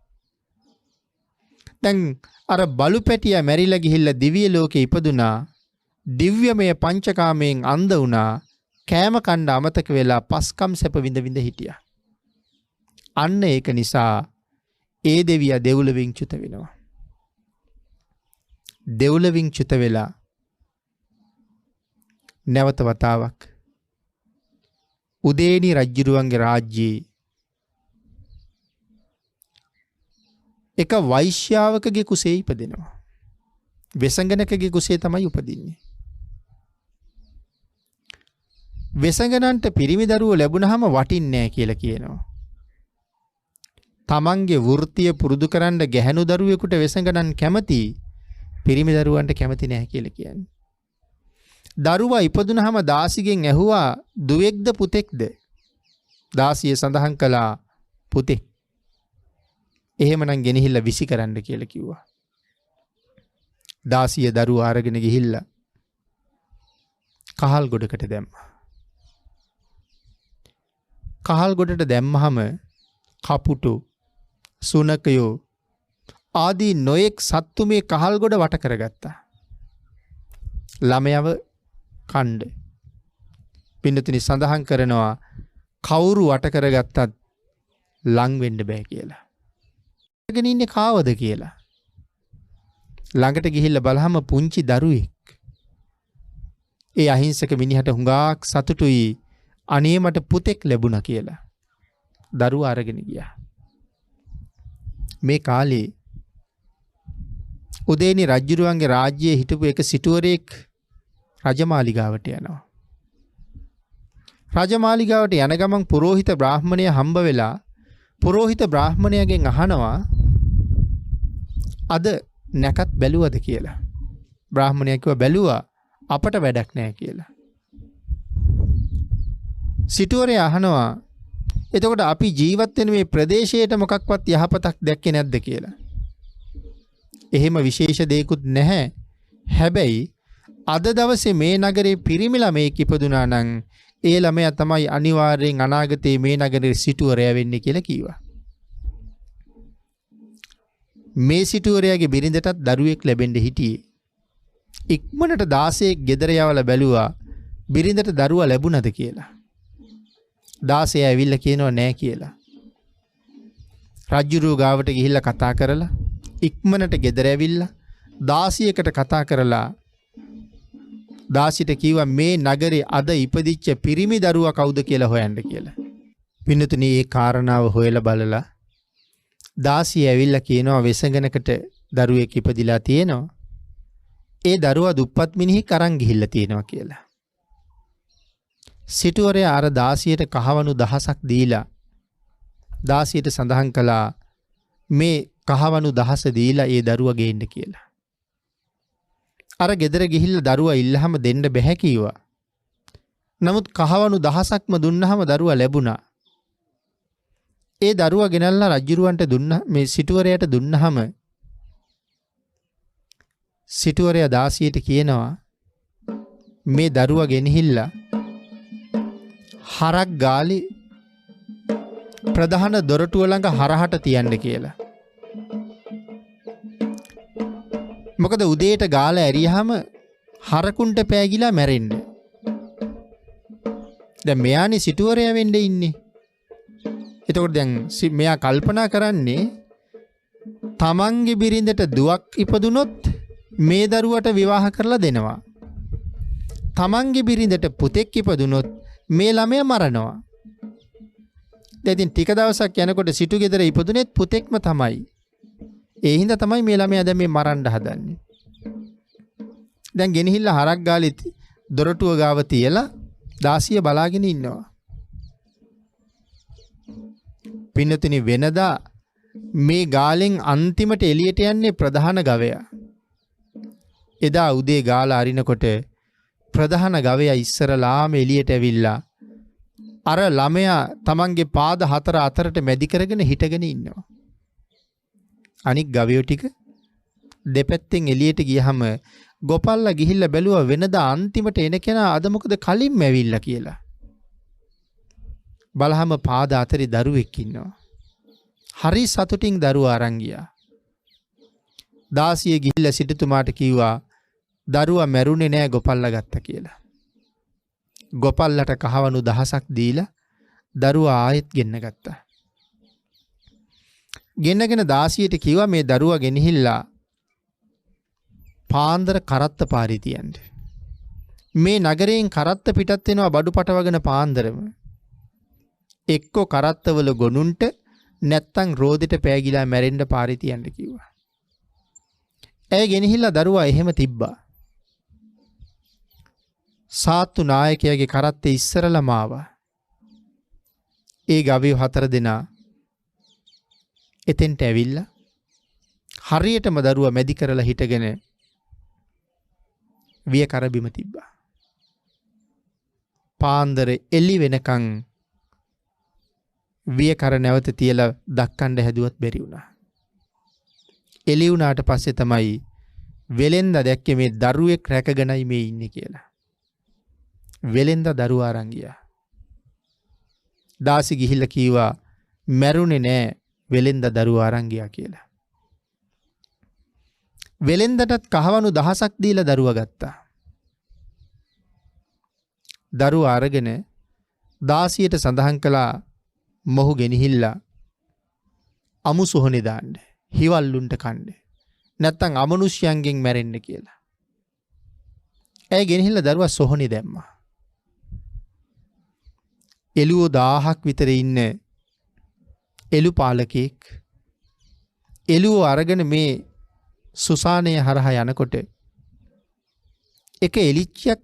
දැන් අර බලුපැටියා මැරිලා ගිහිල්ලා දිව්‍ය ලෝකේ ඉපදුනා. දිව්‍යමය පංචකාමයෙන් අන්ධ වුණා. කෑම කන්න අමතක වෙලා පස්කම් සැප විඳ විඳ හිටියා. අන්න ඒක නිසා ඒ දෙවියා දෙව්ලොවින් චුත වෙනවා. දෙව්ලොවින් චුත වෙලා නැවත වතාවක් උදේනි රජුරුවන්ගේ රාජ්‍යයේ එක වෛශ්‍යාවකගේ කුසේ ඉපදෙනවා. වෙසඟනකගේ කුසේ තමයි උපදින්නේ. වෙසඟනන්ට පිරිමි දරුවෝ ලැබුණාම වටින්නේ නැහැ කියලා කියනවා. තමන්ගේ වෘත්තිය පුරුදු කරන්න ගැහැණු දරුවෙකුට වෙසඟනන් කැමති, පිරිමි දරුවන්ට කැමති නැහැ කියලා කියන්නේ. දරුවා ඉපදුනහම දාසිගෙන් ඇහුවා දුවෙක්ද පුතෙක්ද? දාසිය සඳහන් කළා පුතෙක්. එහෙමනම් ගෙනහිල්ලා විසි කරන්න කියලා කිව්වා. දාසිය දරුවා අරගෙන ගිහිල්ලා කහල් ගොඩකට දැම්මා. කහල් ගොඩට දැම්මහම කපුටු, සුනකයෝ ආදී නොයෙක් සත්තු මේ කහල් ගොඩ වට කරගත්තා. ළමයව කණ්ඩ. පින්නතුනි සඳහන් කරනවා කවුරු වට කරගත්තත් ලං වෙන්න බෑ කියලා. ගෙන ඉන්නේ කාවද කියලා. ළඟට ගිහිල්ලා බලහම පුංචි දරුවෙක්. ඒ අහිංසක මිනිහට හුඟක් සතුටුයි අනේ මට පුතෙක් ලැබුණා කියලා. දරුවා අරගෙන ගියා. මේ කාලේ උදේනි රජුරුවන්ගේ රාජ්‍යයේ හිටපු එක සිටුවරයෙක් රජමාලිගාවට යනවා. රජමාලිගාවට යන ගමන් පුරෝහිත බ්‍රාහ්මණය හම්බ වෙලා පුරෝහිත බ්‍රාහ්මණයාගෙන් අහනවා අද නැකත් බැලුවද කියලා. බ්‍රාහ්මණයා කිව්වා බැලුවා අපට වැඩක් නැහැ කියලා. සිටුවරයා අහනවා එතකොට අපි ජීවත් වෙන මේ ප්‍රදේශයට මොකක්වත් යහපතක් දැක්කේ නැද්ද කියලා. එහෙම විශේෂ දෙයක්වත් නැහැ. හැබැයි අද දවසේ මේ නගරේ පිරිමි ළමයෙක් ඉපදුනා නම් ඒ ළමයා තමයි අනිවාර්යෙන් අනාගතයේ මේ නගරේ සිටුවරයා වෙන්නේ කියලා කිව්වා. මේ සිටුවරයාගේ බිරිඳටත් දරුවෙක් ලැබෙන්න හිටියේ. ඉක්මනට 16 ගෙදර යවලා බැලුවා බිරිඳට දරුවා ලැබුණද කියලා. 16 ඇවිල්ලා කියනවා නෑ කියලා. රජුරුව ගාවට ගිහිල්ලා කතා කරලා ඉක්මනට ගෙදර ඇවිල්ලා 16කට කතා කරලා 16ට කිව්වා මේ නගරේ අද ඉපදිච්ච පිරිමි දරුවා කවුද කියලා හොයන්න කියලා. පින්නතුනි මේ කාරණාව හොයලා බලලා 16 ඇවිල්ලා කියනවා වෙසඟනකට දරුවෙක් ඉපදිලා තියෙනවා. ඒ දරුවා දුප්පත් මිනිහෙක් අරන් ගිහිල්ලා තියෙනවා කියලා. සිටුවරයා අර 16ට කහවණු 1000ක් දීලා 16ට සඳහන් කළා මේ කහවණු 1000 දීලා ඒ දරුවා ගේන්න කියලා. අර ගෙදර ගිහිල්ලා දරුවා ඉල්ලහම දෙන්න බැහැ කිව්වා. නමුත් කහවණු 1000ක්ම දුන්නාම දරුවා ලැබුණා. ඒ දරුවා ගෙනල්ලා රජුරවන්ට දුන්නා මේ සිටුවරයාට දුන්නාම සිටුවරයා 16ට කියනවා මේ දරුවා ගෙනහිල්ලා හරක් ගාලේ ප්‍රධාන දොරටුව ළඟ හරහට තියන්න කියලා. මොකද උදේට ගාලා ඇරියාම හරකුන්ට පෑගිලා මැරෙන්න. දැන් මෙයානේ සිටුවරයා වෙන්න ඉන්නේ. එතකොට දැන් මෙයා කල්පනා කරන්නේ තමන්ගේ බිරිඳට දුවක් ඉපදුනොත් මේ දරුවට විවාහ කරලා දෙනවා. තමන්ගේ බිරිඳට පුතෙක් ඉපදුනොත් මේ ළමයා මරනවා. දැන් ටික දවසක් යනකොට සිටු ගෙදර ඉපදුනේත් පුතෙක්ම තමයි. ඒ හින්දා තමයි මේ ළමයා දැන් මේ මරන්න හදන්නේ. දැන් ගෙනහිල්ලා හරක් ගාලේ දොරටුව ගාව තියලා 16 බලාගෙන ඉන්නවා. පින්නතුනි වෙනදා මේ ගාලෙන් අන්තිමට එළියට යන්නේ ප්‍රධාන ගවයා. එදා උදේ ගාලා අරිනකොට ප්‍රධාන ගවයා ඉස්සරලාම එළියට ඇවිල්ලා අර ළමයා තමන්ගේ පාද හතර අතරට මැදි කරගෙන හිටගෙන ඉන්නවා. අනික් ගවයෝ ටික දෙපැත්තෙන් එළියට ගියහම ගොපල්ලා ගිහිල්ලා බැලුවා වෙනදා අන්තිමට එන කෙනා අද මොකද කලින්ම ඇවිල්ලා කියලා. බලහම පාද අතරේ දරුවෙක් ඉන්නවා. හරි සතුටින් දරුවා අරන් ගියා. 16 ගිහිල්ලා සිටුතුමාට කිව්වා දරුවා මැරුණේ නෑ ගොපල්ලා ගත්තා කියලා. ගොපල්ලට කහවණු 1000ක් දීලා දරුවා ආයෙත් ගෙන්න ගත්තා. ගෙන්නගෙන 16ට කිව්වා මේ දරුවා ගෙනහිල්ලා පාන්දර කරත්ත පාරේ තියන්න. මේ නගරයෙන් කරත්ත පිටත් වෙනවා බඩු පටවගෙන පාන්දරම. එක්කෝ කරත්තවල ගොනුන්ට නැත්තම් රෝදෙට පෑගිලා මැරෙන්න පාරේ තියන්න කිව්වා. ඇය ගෙනහිල්ලා දරුවා එහෙම තිබ්බා. සාත්තු නායකයාගේ කරත්තේ ඉස්සරලම ආවා. ඒ ගවයෝ 4 දෙනා එතෙන්ට ඇවිල්ලා හරියටම දරුවා මැදි කරලා හිටගෙන විය කරබිම තිබ්බා. පාන්දර එළි වෙනකන් විය කර නැවත තියලා දක්කණ්ඩ හැදුවත් බැරි වුණා. එළි වුණාට පස්සේ තමයි වෙලෙන්ද දැක්කේ මේ දරුවෙක් රැකගෙනයි මේ ඉන්නේ කියලා. වෙලෙන්ද දරුවා අරන් ගියා. දාසි ගිහිල්ලා කීවා මැරුණේ නෑ වෙලෙන්ද දරුවා අරන් ගියා කියලා. වෙලෙන්දටත් කහවණු 1000ක් දීලා දරුවා ගත්තා. දරුවා අරගෙන දාසියට සඳහන් කළා මොහු ගෙනහිල්ලා අමු සොහනේ දාන්න. හිවල්ලුන්ට කන්න. නැත්තම් අමනුෂ්‍යයන්ගෙන් මැරෙන්න කියලා. ඇය ගෙනහිල්ලා දරුවා සොහනේ දැම්මා. එළුවෝ 1000ක් විතර ඉන්න එළු පාලකෙක් එළුවෝ අරගෙන මේ සුසානය හරහා යනකොට එක එලිච්චියක්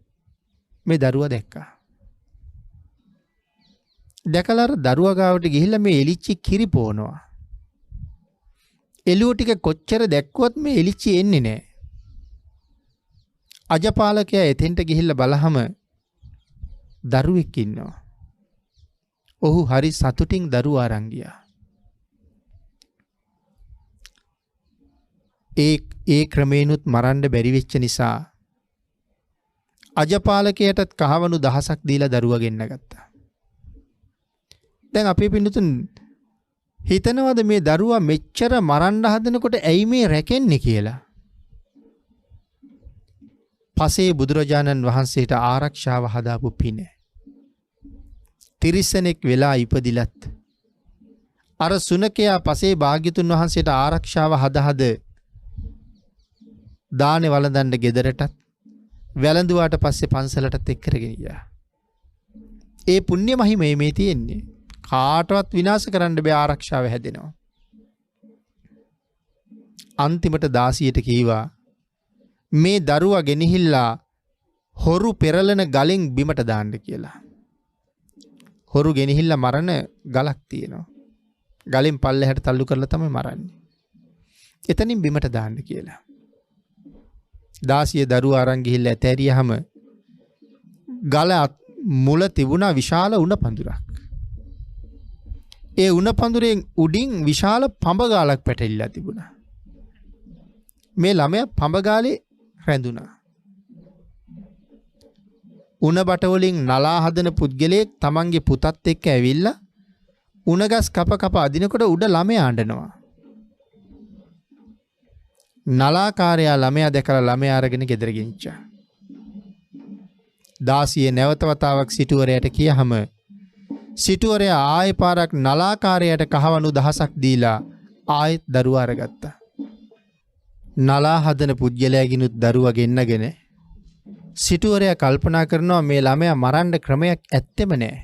මේ දරුවා දැක්කා. දැකලා අර දරුවා ගාවට ගිහිල්ලා මේ එලිච්චි කිරි පොවනවා. එළුවෝ ටික කොච්චර දැක්කුවත් මේ එලිච්චි එන්නේ නැහැ. අජපාලකයා එතෙන්ට ගිහිල්ලා බලහම දරුවෙක් ඉන්නවා. ඔහු හරි සතුටින් දරුවා අරන් ගියා. ඒ ක්‍රමේනුත් මරන්න බැරි වෙච්ච නිසා අජපාලකයටත් කහවණු 1000ක් දීලා දරුවා ගෙන්න ගත්තා. දැන් අපේ පින්නතුන් හිතනවාද මේ දරුවා මෙච්චර මරන්න හදනකොට ඇයි මේ රැකෙන්නේ කියලා? පසේ බුදුරජාණන් වහන්සේට ආරක්ෂාව හදාපු පින. තිරිසනෙක් වෙලා ඉපදිලත් අර සුනකයා පසේ භාග්‍යතුන් වහන්සේට ආරක්ෂාව හදහද දානේ වළඳන්න ගෙදරටත් වැළඳුවාට පස්සේ පන්සලටත් එක්ක කරගෙන ගියා. ඒ පුණ්‍ය මහිමේ මේ තියෙන්නේ. කාටවත් විනාශ කරන්න බෑ ආරක්ෂාව හැදෙනවා. අන්තිමට දාසියට කීවා මේ දරුවා ගෙනහිල්ලා හොරු පෙරලන ගලෙන් බිමට දාන්න කියලා. හොරු ගෙනහිල්ලා මරණ ගලක් තියෙනවා. ගලෙන් පල්ලෙහාට තල්ලු කරලා තමයි මරන්නේ. එතනින් බිමට දාන්න කියලා. දාසිය දරුවා අරන් ගිහිල්ලා ඇතෑරියහම ගල මුල තිබුණා විශාල උණ පඳුරක්. ඒ උණ පඳුරෙන් උඩින් විශාල පඹගාලක් පැටලිලා තිබුණා. මේ ළමයා පඹගාලේ රැඳුණා. උණ බට වලින් නලා හදන පුද්ගලයෙක් තමන්ගේ පුතත් එක්ක ඇවිල්ලා උණගස් කප කප අදිනකොට උඩ ළමයා අඬනවා. නලාකාරයා ළමයා දැකලා ළමයා අරගෙන ගෙදර ගෙනිච්චා. දාසිය නැවත වතාවක් සිටුවරයාට කියහම සිටුවරයා ආයෙ පාරක් නලාකාරයාට කහවණු 1000ක් දීලා ආයෙත් දරුවා අරගත්තා. නලා හදන පුද්ගලයාගිනුත් දරුවා ගෙන්නගෙන සිටුවරයා කල්පනා කරනවා මේ ළමයා මරන්න ක්‍රමයක් ඇත්තෙම නැහැ.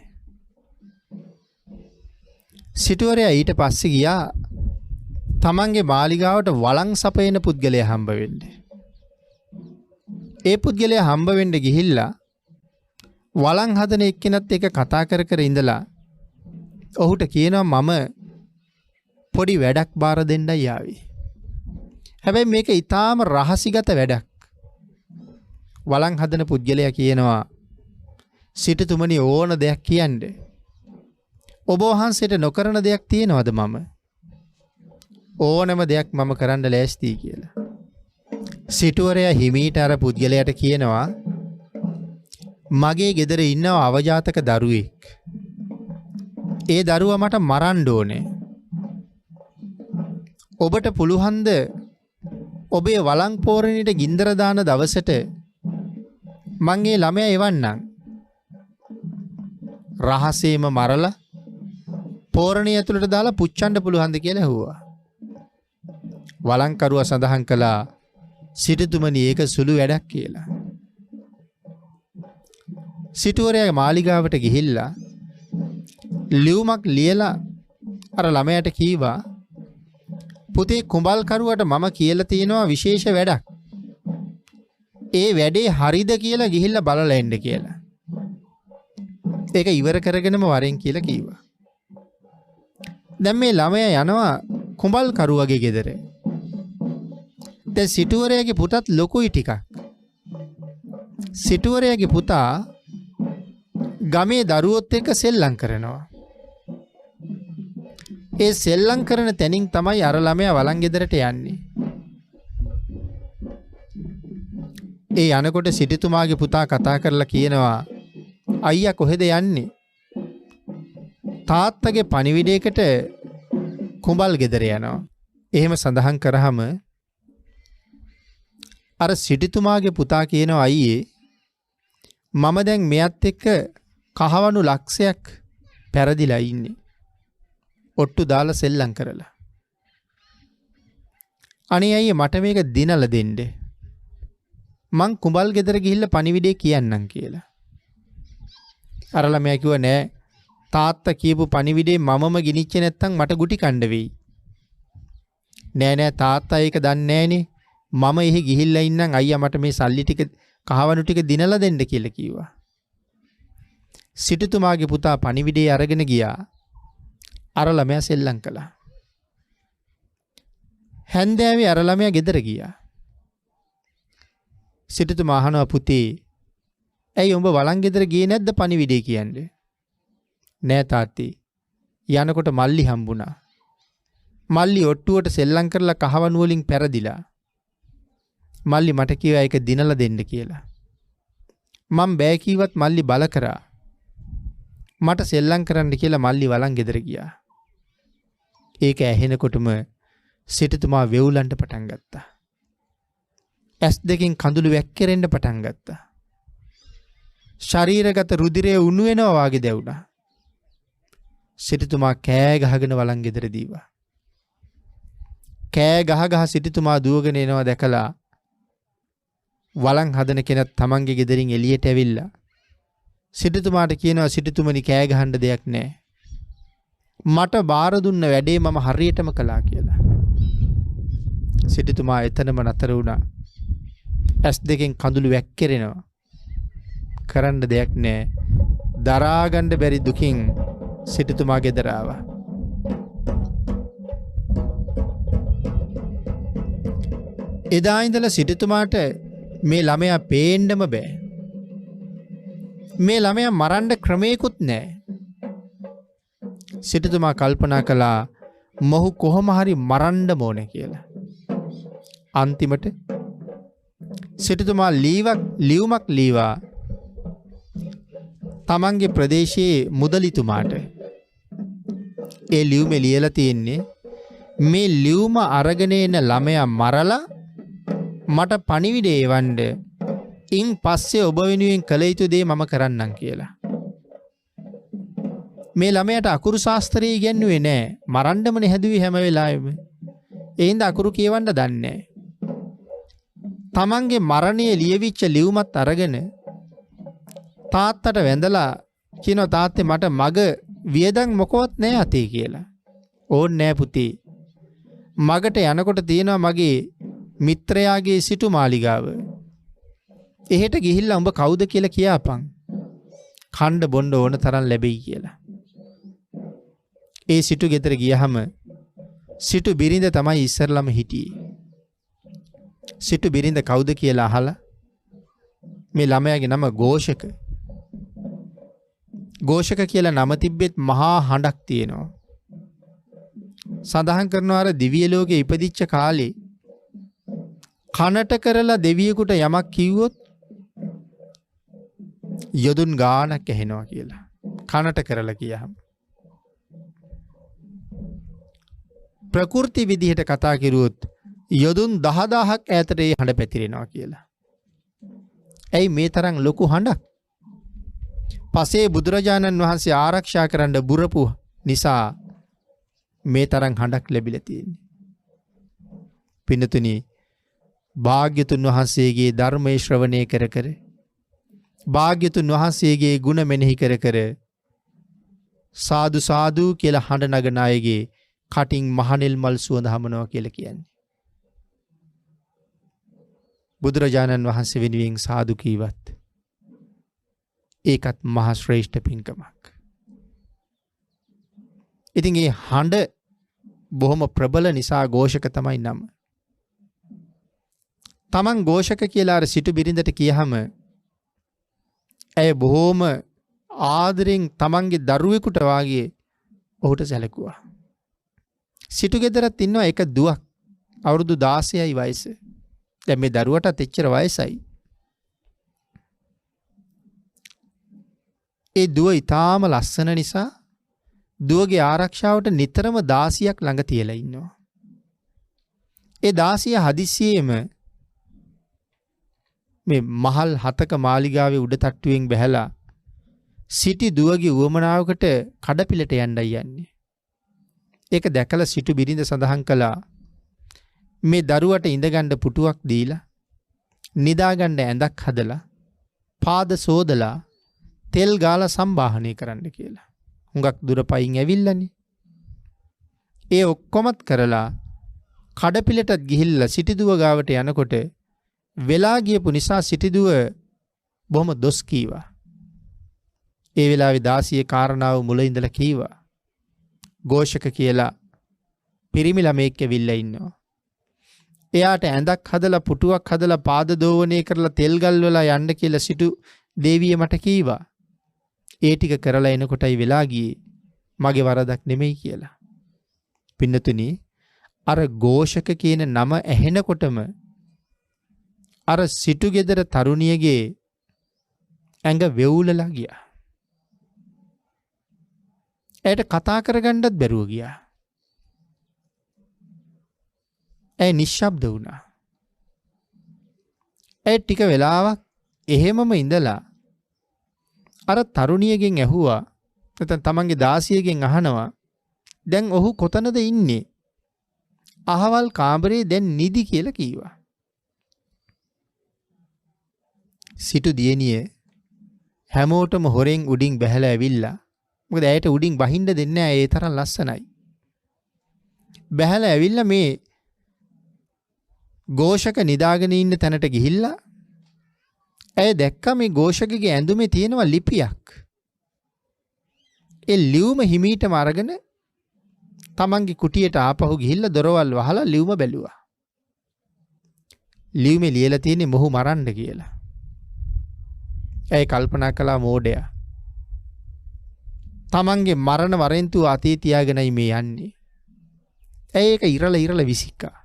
සිටුවරයා ඊට පස්සේ ගියා තමන්ගේ මාලිගාවට වළං සපයන පුද්ගලයා හම්බ වෙන්න. ඒ පුද්ගලයා හම්බ වෙන්න ගිහිල්ලා වළං හදන එක්කෙනත් එක කතා කර කර ඉඳලා ඔහුට කියනවා මම පොඩි වැඩක් බාර දෙන්නයි ආවේ. හැබැයි මේක ඊටාම රහසිගත වැඩක්. වළං හදන පුද්ගලයා කියනවා සිටුතුමනි ඕන දෙයක් කියන්න. ඔබ වහන්සේට නොකරන දෙයක් තියෙනවද මම? ඕනම දෙයක් මම කරන්න ලෑස්තියි කියලා. සිටුවරයා හිමීට අර පුද්ගලයාට කියනවා මගේ ගෙදර ඉන්නවා අවජාතක දරුවෙක්. ඒ දරුවා මට මරන්න ඕනේ. ඔබට පුළුවන්ද ඔබේ වළං පෝරණයට ගින්දර දාන දවසට මං ඒ ළමයා එවන්නම්. රහසේම මරලා පෝරණිය ඇතුළට දාලා පුච්චන්න පුළුවන්ද කියලා ඇහුවා. වළංකරුවා සඳහන් කළා සිටුතුමනි ඒක සුළු වැඩක් කියලා. සිටුවරයාගේ මාලිගාවට ගිහිල්ලා ලියුමක් ලියලා අර ළමයාට කීවා පුතේ කුඹල් කරුවට මම කියලා තියෙනවා විශේෂ වැඩක්. ඒ වැඩේ හරිද කියලා ගිහිල්ලා බලලා එන්න කියලා. ඒක ඉවර කරගෙනම වරෙන් කියලා කිව්වා. දැන් මේ ළමයා යනවා කුඹල් කරුවගේ ගෙදර. දැන් සිටුවරයාගේ පුතත් ලොකුයි ටිකක්. සිටුවරයාගේ පුතා ගමේ දරුවොත් එක්ක සෙල්ලම් කරනවා. ඒ සෙල්ලම් කරන තැනින් තමයි අර ළමයා වළං ගෙදරට යන්නේ. ඒ යනකොට සිටුතුමාගේ පුතා කතා කරලා කියනවා අයියා කොහෙද යන්නේ? තාත්තගේ පණිවිඩයකට කුඹල් ගෙදර යනවා. එහෙම සඳහන් කරාම අර සිටුතුමාගේ පුතා කියනවා අයියේ මම දැන් මෙයත් එක්ක කහවණු ලක්ෂයක් පෙරදිලා ඉන්නේ. ඔට්ටු දාලා සෙල්ලම් කරලා. අනේ අයියේ මට මේක දිනලා දෙන්න. මං කුඹල් ගෙදර ගිහිල්ලා පණිවිඩේ කියන්නම් කියලා. අර ළමයා කිව්වා නෑ තාත්තා කියපු පණිවිඩේ මමම ගිනිච්ච නැත්තම් මට ගුටි කණ්ඩ වෙයි. නෑ තාත්තා ඒක දන්නේ නෑනේ. මම එහෙ ගිහිල්ලා ඉන්නම් අයියා මට මේ සල්ලි ටික කහවණු ටික දිනලා දෙන්න කියලා කිව්වා. සිටුතුමාගේ පුතා පණිවිඩේ අරගෙන ගියා. අර ළමයා සෙල්ලම් කළා. හැන්දෑවේ අර ළමයා ගෙදර ගියා. සිටුතුමා අහනවා පුතේ ඇයි උඹ වළං ගෙදර ගියේ නැද්ද පණිවිඩේ කියන්නේ? නෑ තාත්තේ. යනකොට මල්ලි හම්බුණා. මල්ලි ඔට්ටුවට සෙල්ලම් කරලා කහවණු වලින් පෙරදිලා. මල්ලි මට කිව්වා ඒක දිනලා දෙන්න කියලා. මම බෑ කීවත් මල්ලි බල කරා. මට සෙල්ලම් කරන්න කියලා මල්ලි වළං ගෙදර ගියා. ඒක ඇහෙනකොටම සිටුතුමා වෙවුලන්න පටන් ගත්තා. ඇස් දෙකෙන් කඳුළු වැක්කිරෙන්න පටන් ගත්තා. ශරීරගත රුධිරය උණු වෙනවා වාගේ දැවුණා. සිටුතුමා කෑ ගහගෙන වළං ගෙදර දීවා. කෑ ගහ සිටුතුමා දුවගෙන එනවා දැකලා වළං හදන කෙනෙක් තමන්ගේ ගෙදරින් එළියට ඇවිල්ලා සිටුතුමාට කියනවා සිටුතුමනි කෑ ගහන්න දෙයක් නැහැ. මට බාර දුන්න වැඩේ මම හරියටම කළා කියලා. සිටුතුමා එතනම නතර වුණා. ඇස් දෙකෙන් කඳුළු වැක්කිරෙනවා. කරන්න දෙයක් නැහැ. දරා ගන්න බැරි දුකින් සිටුතුමා ගෙදර ආවා. එදා ඉඳලා සිටුතුමාට මේ ළමයා පේන්නම බෑ. මේ ළමයා මරන්න ක්‍රමයකුත් නැහැ. සිටුතුමා කල්පනා කළා මොහු කොහොම හරි මරන්න ඕනේ කියලා. අන්තිමට සිටුතුමා ලියුමක් ලියවා තමන්ගේ ප්‍රදේශයේ මුදලිතුමාට. ඒ ලියුමේ ලියලා තියෙන්නේ මේ ලියුම අරගෙන එන ළමයා මරලා මට පණිවිඩය එවන්න. ඉන් පස්සේ ඔබ වෙනුවෙන් කළ යුතු දේ මම කරන්නම් කියලා. මේ ළමයාට අකුරු ශාස්ත්‍රය ඉගෙනුවේ නෑ. මරන්නමනේ හැදුවේ හැම වෙලාවෙම. ඒ හින්දා අකුරු කියවන්න දන්නේ නෑ. තමන්ගේ මරණය ලියවිච්ච ලියුමත් අරගෙන තාත්තට වැඳලා කියනවා තාත්තේ මට මග වියදම් මොකවත් නෑ අතේ කියලා. ඕන් නෑ පුතේ. මගට යනකොට තියෙනවා මගේ මිත්‍රයාගේ සිටු මාලිගාව. එහෙට ගිහිල්ලා උඹ කවුද කියලා කියාපන්. කණ්ඩ බොණ්ඩ ඕන තරම් ලැබෙයි කියලා. ඒ සිටු ගෙදර ගියහම සිටු බිරිඳ තමයි ඉස්සරළම හිටියේ. සිටු බිරිඳ කවුද කියලා අහලා මේ ළමයාගේ නම ഘോഷක. ഘോഷක කියලා නම තිබ්බෙත් මහා හඬක් තියෙනවා. සඳහන් කරනවා අර දිව්‍ය ලෝකේ ඉපදිච්ච කාලේ කනට කරලා දෙවියෙකුට යමක් කිව්වොත් යොදුන් ගානක් ඇහෙනවා කියලා. කනට කරලා කියහම. ප්‍රකෘති විදිහට කතා කිරුවොත් යොදුන් 10000ක් ඈතට ඒ හඬ පැතිරෙනවා කියලා. ඇයි මේ තරම් ලොකු හඬක්? පසේ බුදුරජාණන් වහන්සේ ආරක්ෂා කරන්න බුරපු නිසා මේ තරම් හඬක් ලැබිලා තියෙන්නේ. පින්නතුනි භාග්‍යතුන් වහන්සේගේ ධර්මයේ ශ්‍රවණය කර කර භාග්‍යතුන් වහන්සේගේ ගුණ මෙනෙහි කර කර සාදු සාදු කියලා හඬ නගන අයගේ කටින් මහනෙල් මල් සුවඳ හමනවා කියලා කියන්නේ. බුදුරජාණන් වහන්සේ වෙනුවෙන් සාදු කීවත් ඒකත් මහා ශ්‍රේෂ්ඨ පින්කමක්. ඉතින් මේ හඬ බොහොම ප්‍රබල නිසා ഘോഷක තමයි නම. තමන් ഘോഷක කියලා අර සිටු බිරිඳට කියහම ඇය බොහොම ආදරෙන් තමන්ගේ දරුවෙකුට වාගේ ඔහුට සැලකුවා. සිටු ගෙදරත් ඉන්නවා එක දුවක් අවුරුදු 16යි වයස. දැන් මේ දරුවටත් එච්චර වයසයි. ඒ දුව ඊටාම ලස්සන නිසා දුවගේ ආරක්ෂාවට නිතරම 16ක් ළඟ තියලා ඉන්නවා. ඒ 16 හදිස්සියෙම මේ මහල් 7ක මාලිගාවේ උඩ තට්ටුවෙන් බැහැලා සිටි දුවගේ උවමනාවකට කඩපිලට යන්නයි යන්නේ. ඒක දැකලා සිටු බිරිඳ සඳහන් කළා මේ දරුවට ඉඳගන්න පුටුවක් දීලා නිදාගන්න ඇඳක් හදලා පාද සෝදලා තෙල් ගාලා සම්බාහනය කරන්න කියලා. හුඟක් දුර පයින් ඇවිල්ලානේ. ඒ ඔක්කොමත් කරලා කඩපිලටත් ගිහිල්ලා සිටිදුව ගාවට යනකොට වෙලා ගියපු නිසා සිටිදුව බොහොම දොස් කීවා. ඒ වෙලාවේ 16 කාරණාව මුල ඉඳලා කීවා. ഘോഷක කියලා පිරිමි ළමෙක් ඇවිල්ලා ඉන්නවා. එයාට ඇඳක් හදලා පුටුවක් හදලා පාද දෝවණය කරලා තෙල් ගල්වලා යන්න කියලා සිටු දේවිය මට කීවා. ඒ ටික කරලා එනකොටයි වෙලා ගියේ මගේ වරදක් නෙමෙයි කියලා. පින්නතුනි අර ഘോഷක කියන නම ඇහෙනකොටම අර සිටු ගෙදර තරුණියගේ ඇඟ වෙවුලලා ගියා. ඇයට කතා කරගන්නත් බැරුව ගියා. ඇය නිශ්ශබ්ද වුණා. ඇය ටික වෙලාවක් එහෙමම ඉඳලා අර තරුණියගෙන් ඇහුවා නැත්නම් තමන්ගේ දාසියගෙන් අහනවා දැන් ඔහු කොතනද ඉන්නේ? අහවල් කාමරේ දැන් නිදි කියලා කීවා. සිටු දියණිය හැමෝටම හොරෙන් උඩින් බැහැලා ඇවිල්ලා මොකද ඇයට උඩින් බහින්න දෙන්නේ නැහැ ඒ තරම් ලස්සනයි. බැහැලා ඇවිල්ලා මේ ഘോഷක නිදාගෙන ඉන්න තැනට ගිහිල්ලා ඇය දැක්කා මේ ഘോഷකගේ ඇඳුමේ තියෙනවා ලිපියක්. ඒ ලියුම හිමීටම අරගෙන තමන්ගේ කුටියට ආපහු ගිහිල්ලා දොරවල් වහලා ලියුම බැලුවා. ලියුමේ ලියලා තියෙන්නේ මොහු මරන්න කියලා. ඇය කල්පනා කළා මෝඩයා. තමන්ගේ මරණ වරෙන්තු අතේ තියාගෙනයි මේ යන්නේ. ඇයි ඒක ඉරලා විසිකා.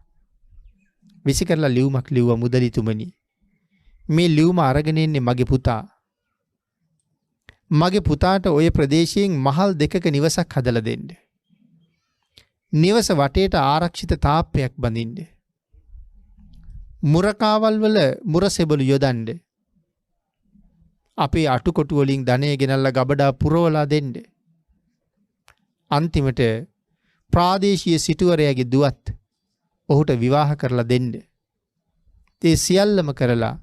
විසිකරලා ලියුමක් ලිව්වා මුදලිතුමනි. මේ ලියුම අරගෙන ඉන්නේ මගේ පුතා. මගේ පුතාට ওই ප්‍රදේශයෙන් මහල් 2ක නිවසක් හදලා දෙන්න. නිවස වටේට ආරක්ෂිත තාප්පයක් බඳින්න. මුරකාවල් වල මුරසෙබළු යොදන්න. අපේ අටුකොටු වලින් ධනෙ ගෙනල්ලා ගබඩා පුරවලා දෙන්න. අන්තිමට ප්‍රාදේශීය සිටුවරයාගේ දුවත් ඔහුට විවාහ කරලා දෙන්න. ඒ සියල්ලම කරලා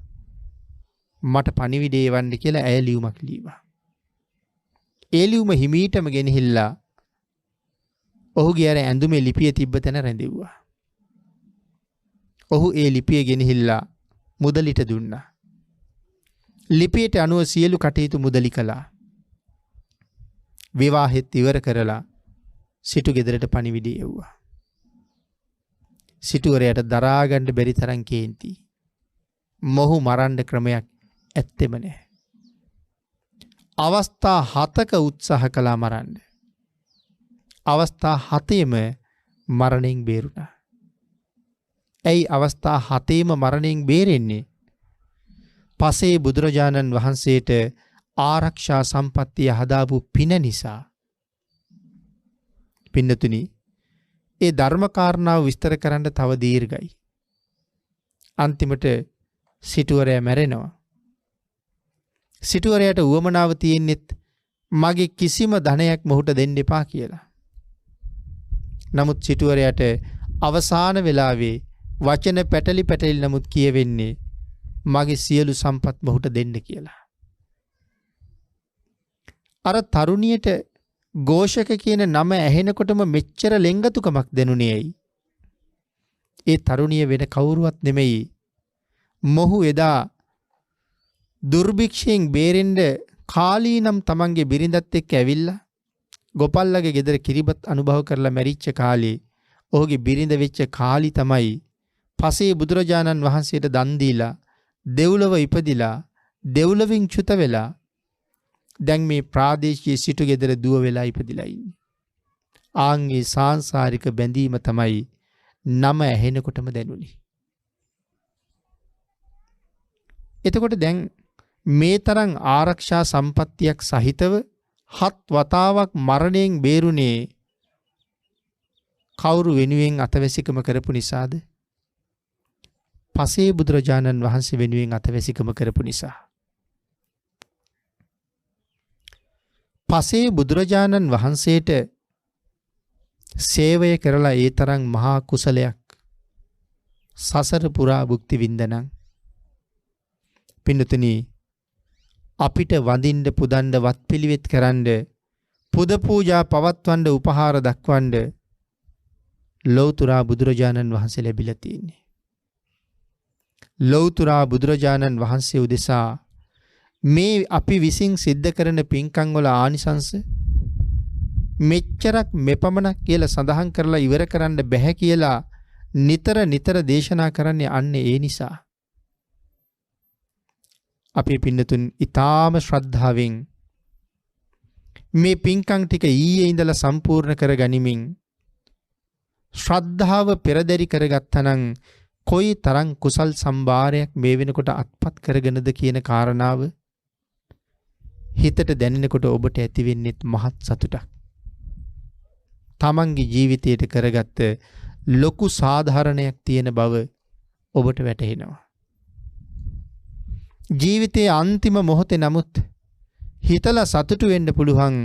මට පණිවිඩය එවන්න කියලා ඇය ලියුමක් ලියවා. ඒ ලියුම හිමීටම ගෙනහිල්ලා ඔහුගේ අර ඇඳුමේ ලිපිය තිබ්බ තැන රැඳෙව්වා. ඔහු ඒ ලිපිය ගෙනහිල්ලා මුදලිට දුන්නා. ලිපියට අනුව සියලු කටයුතු මුදලි කළා. විවාහෙත් ඉවර කරලා සිටු ගෙදරට පණිවිඩය එව්වා. සිටුවරයාට දරා ගන්න බැරි තරම් කේන්ති. මොහු මරන්න ක්‍රමයක් ඇත්තෙම නැහැ. අවස්ථා 7ක උත්සාහ කළා මරන්න. අවස්ථා 7ෙම මරණයෙන් බේරුණා. ඇයි අවස්ථා 7ෙම මරණයෙන් බේරෙන්නේ? පසේ බුදුරජාණන් වහන්සේට ආරක්ෂා සම්පත්තිය හදාපු පින නිසා. පින්නතුනි ඒ ධර්ම කාරණාව විස්තර කරන්න තව දීර්ඝයි. අන්තිමට සිටුවරයා මැරෙනවා. සිටුවරයාට උවමනාව තියෙන්නෙත් මගේ කිසිම ධනයක් මොහුට දෙන්න එපා කියලා. නමුත් සිටුවරයාට අවසාන වෙලාවේ වචන පැටලි නමුත් කියවෙන්නේ මගේ සියලු සම්පත් මොහුට දෙන්න කියලා. අර තරුණියට ഘോഷක කියන නම ඇහෙනකොටම මෙච්චර ලෙංගතුකමක් දෙනුනේ ඇයි? ඒ තරුණිය වෙන කවුරුවත් නෙමෙයි. මොහු එදා දුර්භික්ෂයෙන් බේරෙන්න කාලී නම් තමන්ගේ බිරිඳත් එක්ක ඇවිල්ලා ගෝපල්ලගේ ගෙදර කිරිබත් අනුභව කරලා මැරිච්ච කාලේ ඔහුගේ බිරිඳ වෙච්ච කාලි තමයි පසේ බුදුරජාණන් වහන්සේට දන් දීලා දෙව්ලොව ඉපදිලා දෙව්ලොවින් චුත වෙලා දැන් මේ ප්‍රාදේශීය සිටු ගෙදර දුව වෙලා ඉපදිලා ඉන්නේ. ආන්ගේ සාංශාරික බැඳීම තමයි නම ඇහෙනකොටම දැනුනේ. එතකොට දැන් මේ තරම් ආරක්ෂා සම්පත්තියක් සහිතව 7 වතාවක් මරණයෙන් බේරුනේ කවුරු වෙනුවෙන් අතවැසිකම කරපු නිසාද? පසේ බුදුරජාණන් වහන්සේ වෙනුවෙන් අතවැසිකම කරපු නිසා. පසේ බුදුරජාණන් වහන්සේට සේවය කරලා ඒ තරම් මහා කුසලයක් සසර පුරා භුක්ති විඳනං පින්නතුනි අපිට වඳින්න පුදන්න වත්පිළිවෙත් කරන්න පුද පූජා පවත්වන්න උපහාර දක්වන්න ලෞතුරා බුදුරජාණන් වහන්සේ ලැබිලා තියෙන්නේ. ලෞතුරා බුදුරජාණන් වහන්සේ උදෙසා මේ අපි විසින් සිද්ධ කරන පින්කම් වල ආනිසංස මෙච්චරක් මෙපමණක් කියලා සඳහන් කරලා ඉවර කරන්න බැහැ කියලා නිතර නිතර දේශනා කරන්නේ අන්න ඒ නිසා. අපේ පින්නතුන් ඊටාම ශ්‍රද්ධාවෙන් මේ පින්කම් ටික ඊයේ ඉඳලා සම්පූර්ණ කර ගනිමින් ශ්‍රද්ධාව පෙරදරි කරගත්තනම් කොයි තරම් කුසල් සම්භාරයක් මේ වෙනකොට අත්පත් කරගෙනද කියන කාරණාව හිතට දැනෙනකොට ඔබට ඇති වෙන්නේ මහත් සතුටක්. තමන්ගේ ජීවිතයට කරගත්ත ලොකු සාධාරණයක් තියෙන බව ඔබට වැටහෙනවා. ජීවිතයේ අන්තිම මොහොතේ නමුත් හිතලා සතුටු වෙන්න පුළුවන්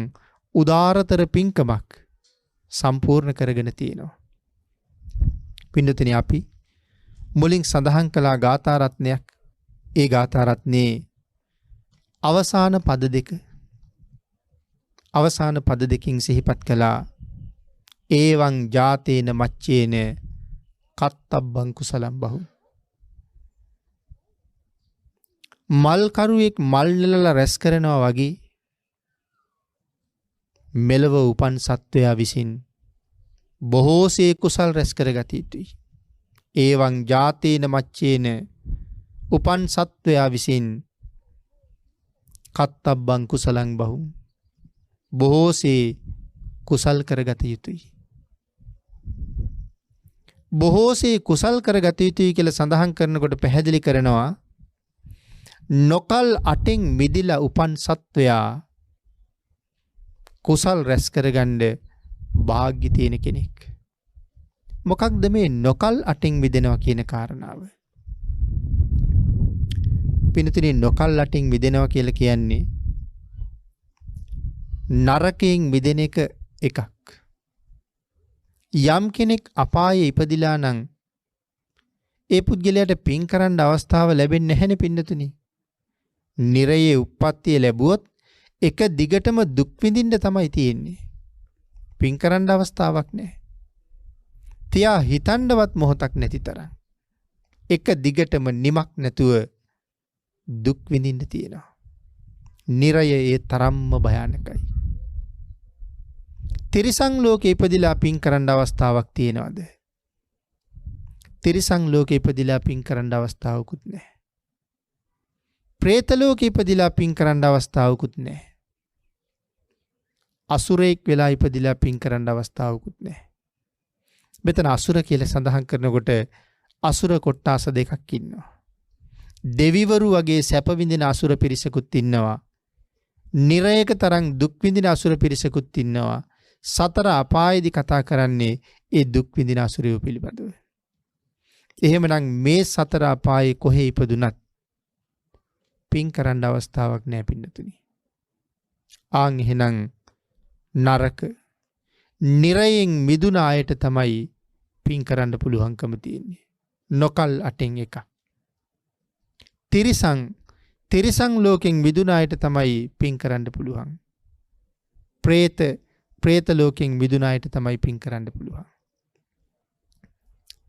උදාරතර පින්කමක් සම්පූර්ණ කරගෙන තියෙනවා. පින්නතුනි අපි මුලින් සඳහන් කළා ගාථා රත්නයක්. ඒ ගාථා රත්නේ අවසාන පද දෙකින් සිහිපත් කළා ඒවං ජාතේන මච්චේන කත්තබ්බං කුසලම් බහු. මල් කරුවෙක් මල් නෙලලා රැස් කරනවා වගේ මෙලව උපන් සත්වයා විසින් බොහෝසේ කුසල් රැස් කරගත යුතුයි. ඒවං ජාතේන මච්චේන උපන් සත්වයා විසින් කත්තබ්බං කුසලං බහු බොහෝසේ කුසල් කරගත යුතුයි. බොහෝසේ කුසල් කරගත යුතුයි කියලා සඳහන් කරනකොට පැහැදිලි කරනවා නොකල් අටෙන් මිදිලා උපන් සත්වයා කුසල් රැස් කරගන්න වාග්ය තියෙන කෙනෙක්. මොකක්ද මේ නොකල් අටෙන් මිදෙනවා කියන කාරණාව? පින්තුනි නොකල් අටෙන් මිදෙනවා කියලා කියන්නේ නරකයෙන් මිදෙන එකක්. යම් කෙනෙක් අපායේ ඉපදිලා නම් ඒ පුද්ගලයාට පින් කරන්න අවස්ථාව ලැබෙන්නේ නැහැනේ පින්නතුනි. නිරයේ උප්පත්තිය ලැබුවොත් එක දිගටම දුක් විඳින්න තමයි තියෙන්නේ. පින් කරන්න අවස්ථාවක් නැහැ. තියා හිතන්නවත් මොහොතක් නැති තරම් එක දිගටම නිමක් නැතුව දුක් විඳින්න තියෙනවා. නිරය ඒ තරම්ම භයානකයි. තිරිසන් ලෝකේ ඉපදිලා පින් කරන්න අවස්ථාවක් තියෙනවද? තිරිසන් ලෝකේ ඉපදිලා පින් කරන්න අවස්ථාවකුත් නැහැ. പ്രേත ලෝකේ ඉපදිලා පින් කරන්න අවස්ථාවකුත් නැහැ. අසුරෙක් වෙලා ඉපදිලා පින් කරන්න අවස්ථාවකුත් නැහැ. මෙතන අසුර කියලා සඳහන් කරනකොට අසුර කොට්ටාස දෙකක් ඉන්නවා. දෙවිවරු වගේ සැප විඳින අසුර පිරිසකුත් ඉන්නවා. නිරයක තරම් දුක් විඳින අසුර පිරිසකුත් ඉන්නවා. සතර අපායේදී කතා කරන්නේ ඒ දුක් විඳින අසුරයෝ පිළිබඳව. එහෙමනම් මේ සතර අපායේ කොහේ ඉපදුනත් පින් කරන්න අවස්ථාවක් නැහැ පින්නතුනි. ආන් එහෙනම් නරක නිරයෙන් මිදුන අයට තමයි පින් කරන්න පුළුවන්කම තියෙන්නේ. නොකල් අටෙන් එකක්. තිරිසන් ලෝකෙන් මිදුන අයට තමයි පින් කරන්න පුළුවන්. ප්‍රේත ලෝකෙන් මිදුණ අයට තමයි පින් කරන්න පුළුවන්.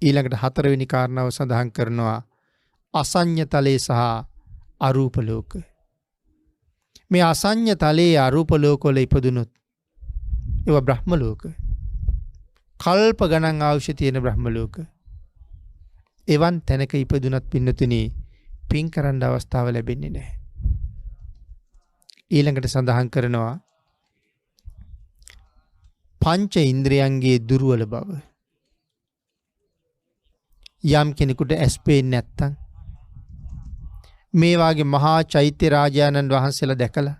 ඊළඟට 4 වෙනි කාරණාව සඳහන් කරනවා අසඤ්ඤ තලයේ සහ අරූප ලෝක. මේ අසඤ්ඤ තලයේ අරූප ලෝකවල ඉපදුනොත් ඒවා බ්‍රහ්ම ලෝක. කල්ප ගණන් අවශ්‍ය තියෙන බ්‍රහ්ම ලෝක. එවන් තැනක ඉපදුනත් පින්නතුනි පින් කරන්න අවස්ථාව ලැබෙන්නේ නැහැ. ඊළඟට සඳහන් කරනවා පංච ඉන්ද්‍රයන්ගේ දුර්වල බව. යම් කෙනෙකුට ඇස් පේන්නේ නැත්තම් මේ වාගේ මහා චෛත්‍ය රාජානන් වහන්සේලා දැකලා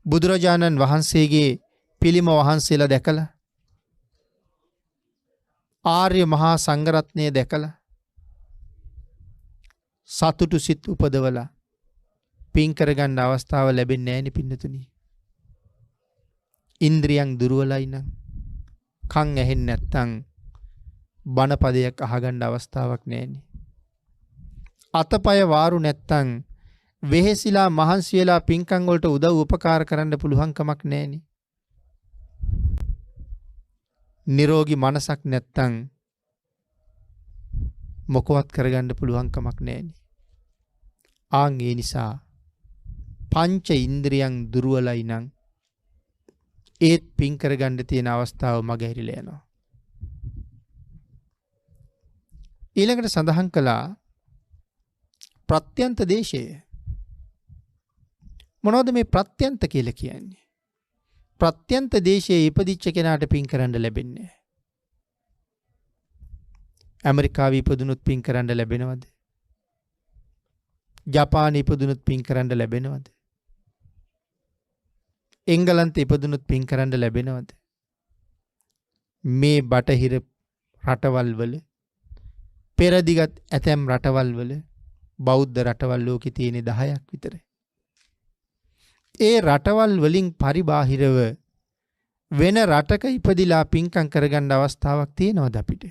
බුදුරජාණන් වහන්සේගේ පිළිම වහන්සේලා දැකලා ආර්ය මහා සංඝරත්නය දැකලා සතුටු සිත් උපදවලා පින් කරගන්න අවස්ථාව ලැබෙන්නේ නැහැ නේ පින්නතුනි. ඉන්ද්‍රියන් දුර්වලයි නම් කන් ඇහෙන්නේ නැත්තම් බණ පදයක් අහගන්න අවස්ථාවක් නැහැනේ. අතපය වාරු නැත්තම් වෙහෙසිලා මහන්සි වෙලා පින්කම් වලට උදව් උපකාර කරන්න පුළුවන් කමක් නැහැනේ. නිරෝගී මනසක් නැත්තම් මොකවත් කරගන්න පුළුවන් කමක් නැහැනේ. ආන් ඒ නිසා පංච ඉන්ද්‍රියන් දුර්වලයි නම් ඒත් පින් කරගන්න තියෙන අවස්ථාව මගහැරිලා යනවා. ඊළඟට සඳහන් කළා ප්‍රත්‍යන්ත දේශය. මොනවද මේ ප්‍රත්‍යන්ත කියලා කියන්නේ? ප්‍රත්‍යන්ත දේශයේ ඉපදිච්ච කෙනාට පින් කරන්න ලැබෙන්නේ නැහැ. ඇමරිකාවේ ඉපදුනොත් පින් කරන්න ලැබෙනවද? ජපානයේ ඉපදුනොත් පින් කරන්න ලැබෙනවද? එංගලන්තයේ ඉපදුනොත් පින් කරන්න ලැබෙනවද? මේ බටහිර රටවල් වල පෙරදිගත් ඇතැම් රටවල් වල බෞද්ධ රටවල් ලෝකේ තියෙන 10ක් විතර. ඒ රටවල් වලින් පරිබාහිරව වෙන රටක ඉපදිලා පින්කම් කරගන්න අවස්ථාවක් තියෙනවද අපිට?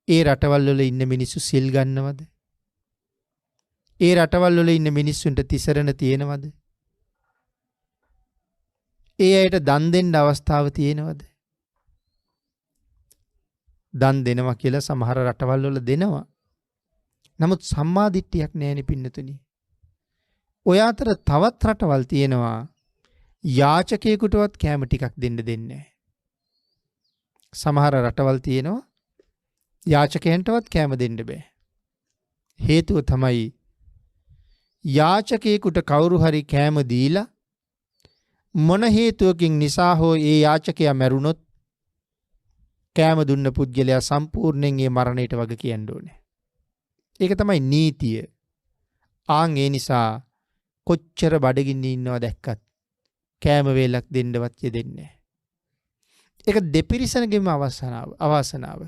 ඒ රටවල් වල ඉන්න මිනිස්සු සිල් ගන්නවද? ඒ රටවල් වල ඉන්න මිනිස්සුන්ට තිසරණ තියෙනවද? ඒ අයට දන් දෙන්න අවස්ථාව තියෙනවද? දන් දෙනවා කියලා සමහර රටවල් වල දෙනවා. නමුත් සම්මාදිට්ඨියක් නැහැනේ පින්නතුනි. ඔය අතර තවත් රටවල් තියෙනවා යාචකයෙකුටවත් කැම ටිකක් දෙන්න දෙන්නේ නැහැ. සමහර රටවල් තියෙනවා යාචකයන්ටවත් කැම දෙන්න බෑ. හේතුව තමයි යාචකයෙකුට කවුරු හරි කැම දීලා මොන හේතුවකින් නිසා හෝ ඒ යාචකයා මැරුණොත් කෑම දුන්න පුද්ගලයා සම්පූර්ණයෙන් ඒ මරණයට වග කියන්න ඕනේ. ඒක තමයි නීතිය. ආන් ඒ නිසා කොච්චර බඩගින්න ඉන්නවා දැක්කත් කෑම වේලක් දෙන්නවත් යෙදෙන්නේ නැහැ. ඒක දෙපිරිසනගේම අවාසනාව.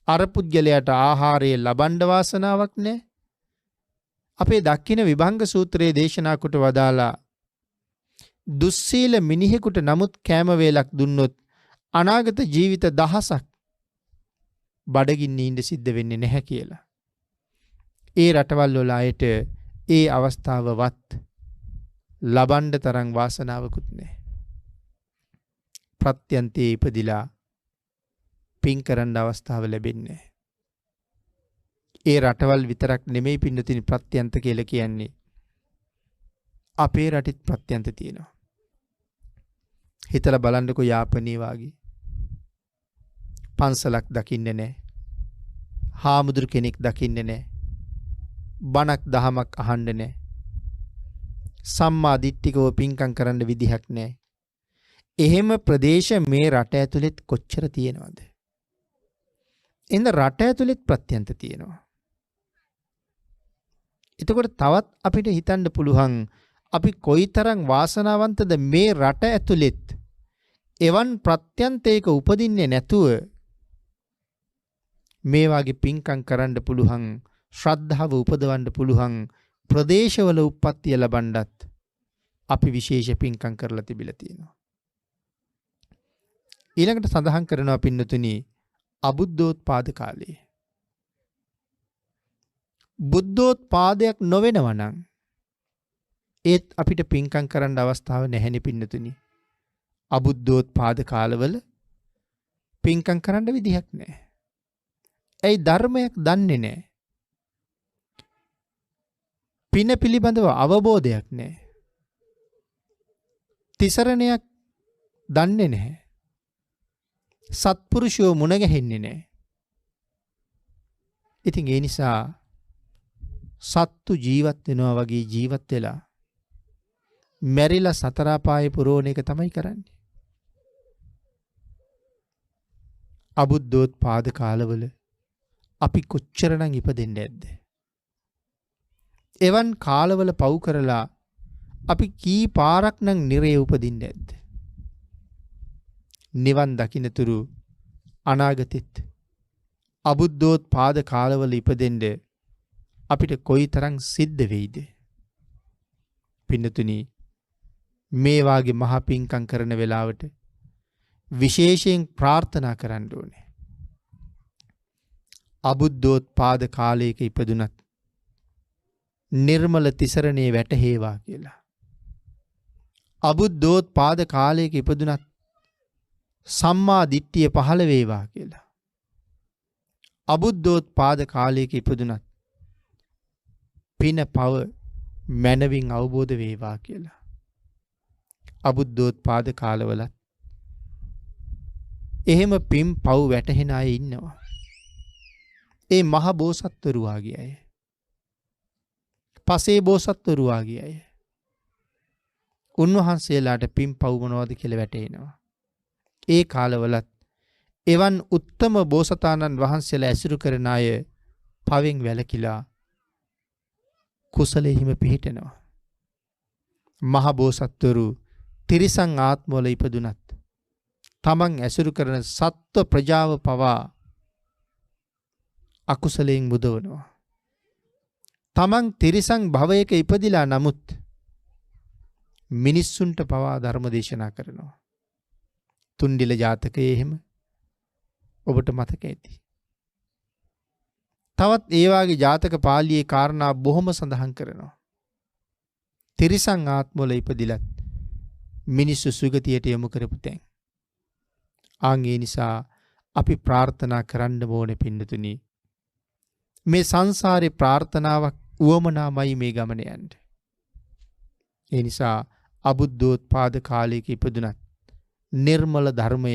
අර පුද්ගලයාට ආහාරය ලබන්න වාසනාවක් නැහැ. අපේ දක්ඛින විභංග සූත්‍රයේ දේශනා කොට වදාලා දුස්සීල මිනිහෙකුට නමුත් කෑම වේලක් දුන්නොත් අනාගත ජීවිත දහසක් බඩගින්න ඉඳ සිද්ධ වෙන්නේ නැහැ කියලා. ඒ රටවල් වල අයට ඒ අවස්ථාවවත් ලබන්න තරම් වාසනාවකුත් නැහැ. ප්‍රත්‍යන්තයේ ඉපදිලා පින් කරන්න අවස්ථාව ලැබෙන්නේ නැහැ. ඒ රටවල් විතරක් නෙමෙයි පින්නතිනි ප්‍රත්‍යන්ත කියලා කියන්නේ. අපේ රටෙත් ප්‍රත්‍යන්ත තියෙනවා. හිතලා බලන්නකෝ යාපනයේ වාගේ. පන්සලක් දකින්නේ නැහැ. හාමුදුරු කෙනෙක් දකින්නේ නැහැ. බණක් දහමක් අහන්න නැහැ. සම්මා දිට්ඨිකව පින්කම් කරන්න විදිහක් නැහැ. එහෙම ප්‍රදේශ මේ රට ඇතුළෙත් කොච්චර තියෙනවද? එන්න රට ඇතුළෙත් ප්‍රත්‍යන්ත තියෙනවා. එතකොට තවත් අපිට හිතන්න පුළුවන් අපි කොයිතරම් වාසනාවන්තද මේ රට ඇතුළෙත් එවන් ප්‍රත්‍යන්තයක උපදින්නේ නැතුව මේ වගේ පින්කම් කරන්න පුළුවන් ශ්‍රද්ධාව උපදවන්න පුළුවන් ප්‍රදේශවල උප්පත්තිය ලබන්නත් අපි විශේෂ පින්කම් කරලා තිබිලා තියෙනවා. ඊළඟට සඳහන් කරනවා පින්නතුනි අබුද්ධෝත්පාද කාලයේ බුද්ධෝත්පාදයක් නොවෙනවා නම් ඒත් අපිට පින්කම් කරන්න අවස්ථාව නැහැනේ පින්නතුනි. අබුද්ධෝත්පාද කාලවල පින්කම් කරන්න විදිහක් නැහැ. ඇයි ධර්මයක් දන්නේ නැහැ. පින පිළිබඳව අවබෝධයක් නැහැ. තිසරණයක් දන්නේ නැහැ. සත්පුරුෂයෝ මුණ ගැහෙන්නේ නැහැ. ඉතින් ඒ නිසා සත්තු ජීවත් වෙනවා වගේ ජීවත් වෙලා මැරිලා සතර අපායේ පුරෝණ එක තමයි කරන්නේ. අබුද්ධෝත්පාද කාලවල අපි කොච්චරනම් ඉපදෙන්නේ නැද්ද? එවන් කාලවල පව් කරලා අපි කී පාරක් නම් නිරේ උපදින්නේ නැද්ද? නිවන් දකින්නතුරු අනාගතෙත් අබුද්ධෝත්පාද කාලවල ඉපදෙන්න අපිට කොයිතරම් සිද්ධ වෙයිද? පින්නතුනි, මේ වාගේ මහ පිංකම් කරන වෙලාවට විශේෂයෙන් ප්‍රාර්ථනා කරන්න ඕනේ. අබුද්ධෝත්පාද කාලයක ඉපදුනත් නිර්මල තිසරණේ වැටහේවා කියලා. අබුද්ධෝත්පාද කාලයක ඉපදුනත් සම්මා දිට්ඨිය පහළ වේවා කියලා. අබුද්ධෝත්පාද කාලයක ඉපදුනත් පින පව මනවින් අවබෝධ වේවා කියලා. අබුද්ධෝත්පාද කාලවලත් එහෙම පින් පව් වැටහෙන අය ඉන්නවා. ඒ මහ බෝසත්වරු වාගේ අය. පසේ බෝසත්වරු වාගේ අය. උන්වහන්සේලාට පින් පව් මොනවද කියලා වැටහෙනවා. ඒ කාලවලත් එවන් උත්තම බෝසතාණන් වහන්සේලා ඇසුරු කරන අය පවෙන් වැළකීලා කුසලෙහිම පිහිටනවා. මහ බෝසත්වරු තිරිසන් ආත්මවල ඉපදුනත් තමන් ඇසුරු කරන සත්ව ප්‍රජාව පවා අකුසලයෙන් මුදවනවා. තමන් තිරිසන් භවයක ඉපදිලා නමුත් මිනිස්සුන්ට පවා ධර්ම දේශනා කරනවා. තුන්ඩිල ජාතකයේ එහෙම ඔබට මතක ඇති. තවත් ඒ වාගේ ජාතක පාළියේ කාරණා බොහොම සඳහන් කරනවා. තිරිසන් ආත්මවල ඉපදිලත් මිනිස්සු සුගතියට යොමු කරපු තැන්. ඒ නිසා අපි ප්‍රාර්ථනා කරන්න ඕනේ පින්නතුනි. මේ සංසාරේ ප්‍රාර්ථනාවක් උවමනාමයි මේ ගමන යන්න. ඒ නිසා අබුද්ධෝත්පාද කාලයක ඉපදුනත් නිර්මල ධර්මය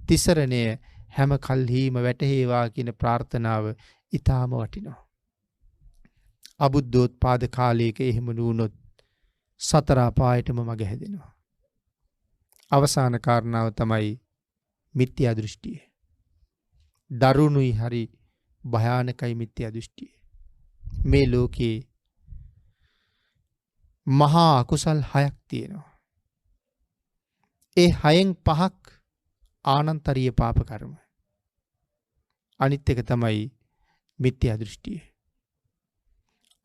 තිසරණය හැම කල්හිම වැටහේවා කියන ප්‍රාර්ථනාව ඊටාම වටිනවා. අබුද්ධෝත්පාද කාලයක එහෙම නුනොත් සතර අපායටම මග හැදෙනවා. අවසාන කාරණාව තමයි මිත්‍යා දෘෂ්ටිය. දරුණුයි හරි භයානකයි මිත්‍යා දෘෂ්ටිය. මේ ලෝකේ මහා අකුසල් 6ක් තියෙනවා. ඒ 6න් 5ක් ආනන්තරීය පාප කර්ම. අනිත් එක තමයි මිත්‍යා දෘෂ්ටිය.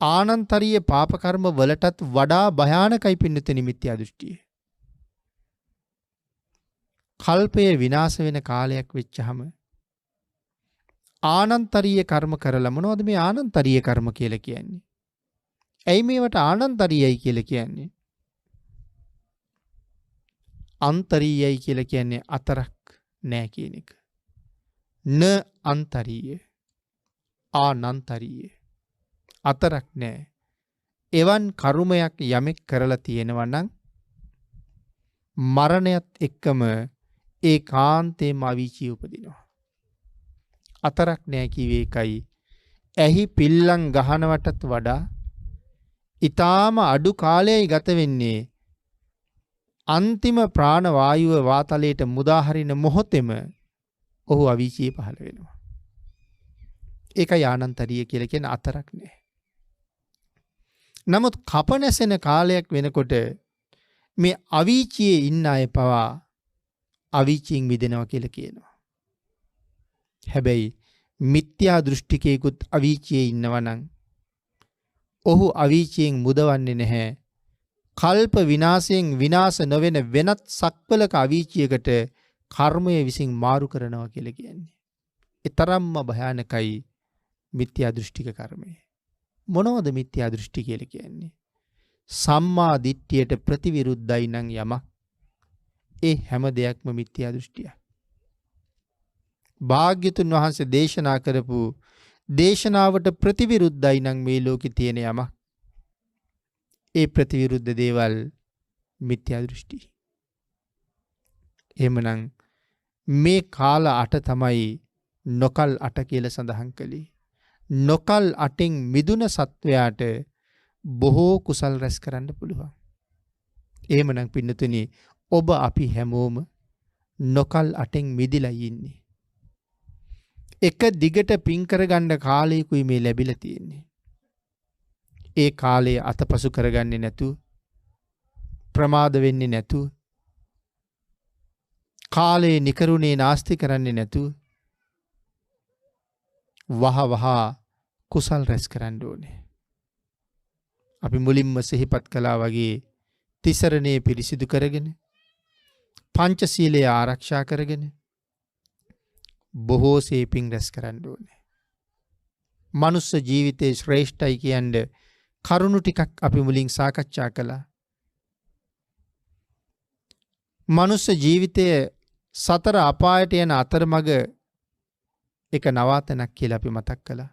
ආනන්තරීය පාප කර්ම වලටත් වඩා භයානකයි පින්නතෙනි මිත්‍යා දෘෂ්ටිය. කල්පය විනාශ වෙන කාලයක් වෙච්චහම ආනන්තරීය කර්ම කරලා මොනවද මේ ආනන්තරීය කර්ම කියලා කියන්නේ? ඇයි මේවට ආනන්තරීයයි කියලා කියන්නේ? අන්තරීයයි කියලා කියන්නේ අතරක් නෑ කියන එක. න අන්තරීය ආනන්තරීය අතරක් නෑ. එවන් කර්මයක් යමෙක් කරලා තියෙනවා නම් මරණයත් එක්කම ඒකාන්තයෙන්ම අවීචිය උපදිනවා. අතරක් නෑ කිව්වේ ඒකයි. ඇහි පිල්ලම් ගහනවටත් වඩා ඊටාම අඩු කාලයයි ගත වෙන්නේ අන්තිම ප්‍රාණ වායුව වාතලයට මුදා හරින මොහොතේම ඔහු අවීචිය පහළ වෙනවා. ඒකයි ආනන්තරීය කියලා කියන අතරක් නෑ. නමුත් කපනැසෙන කාලයක් වෙනකොට මේ අවීචියේ ඉන්න අය පවා අවීචියෙන් මිදෙනවා කියලා කියනවා. හැබැයි මිත්‍යා දෘෂ්ටිකයෙකුත් අවීචියේ ඉන්නවා නම් ඔහු අවීචියෙන් මුදවන්නේ නැහැ. කල්ප විනාශයෙන් විනාශ නොවන වෙනත් සක්වලක අවීචියකට කර්මය විසින් මාරු කරනවා කියලා කියන්නේ. ඒ තරම්ම භයානකයි මිත්‍යා දෘෂ්ටික කර්මය. මොනවද මිත්‍යා දෘෂ්ටි කියලා කියන්නේ? සම්මා දිට්ඨියට ප්‍රතිවිරුද්ධයි නම් යමක් ඒ හැම දෙයක්ම මිත්‍යා දෘෂ්ටිය. භාග්‍යතුන් වහන්සේ දේශනා කරපු දේශනාවට ප්‍රතිවිරුද්ධයි නම් මේ ලෝකේ තියෙන යමක් ඒ ප්‍රතිවිරුද්ධ දේවල් මිත්‍යා දෘෂ්ටි. එහෙමනම් මේ කාල 8 තමයි නොකල් 8 කියලා සඳහන් කළේ. නොකල් 8න් මිදුන සත්වයාට බොහෝ කුසල් රැස් කරන්න පුළුවන්. එහෙමනම් පින්නතුනි ඔබ අපි හැමෝම නොකල් 8න් මිදිලා ඉන්නේ. එක දිගට පින් කරගන්න කාලයකුයි මේ ලැබිලා තියෙන්නේ. ඒ කාලය අතපසු කරගන්නේ නැතුව ප්‍රමාද වෙන්නේ නැතුව කාලේ නිකරුණේ නාස්ති කරන්නේ නැතුව වහ කුසල් රැස් කරන්න ඕනේ. අපි මුලින්ම සිහිපත් කළා වගේ තිසරණේ පිරිසිදු කරගෙන පංචශීලය ආරක්ෂා කරගෙන බොහෝ සේපින් රැස් කරන්න ඕනේ. මනුස්ස ජීවිතේ ශ්‍රේෂ්ඨයි කියන්නේ කරුණු ටිකක් අපි මුලින් සාකච්ඡා කළා. මනුස්ස ජීවිතය සතර අපායට යන අතරමඟ එක නවාතනක් කියලා අපි මතක් කළා.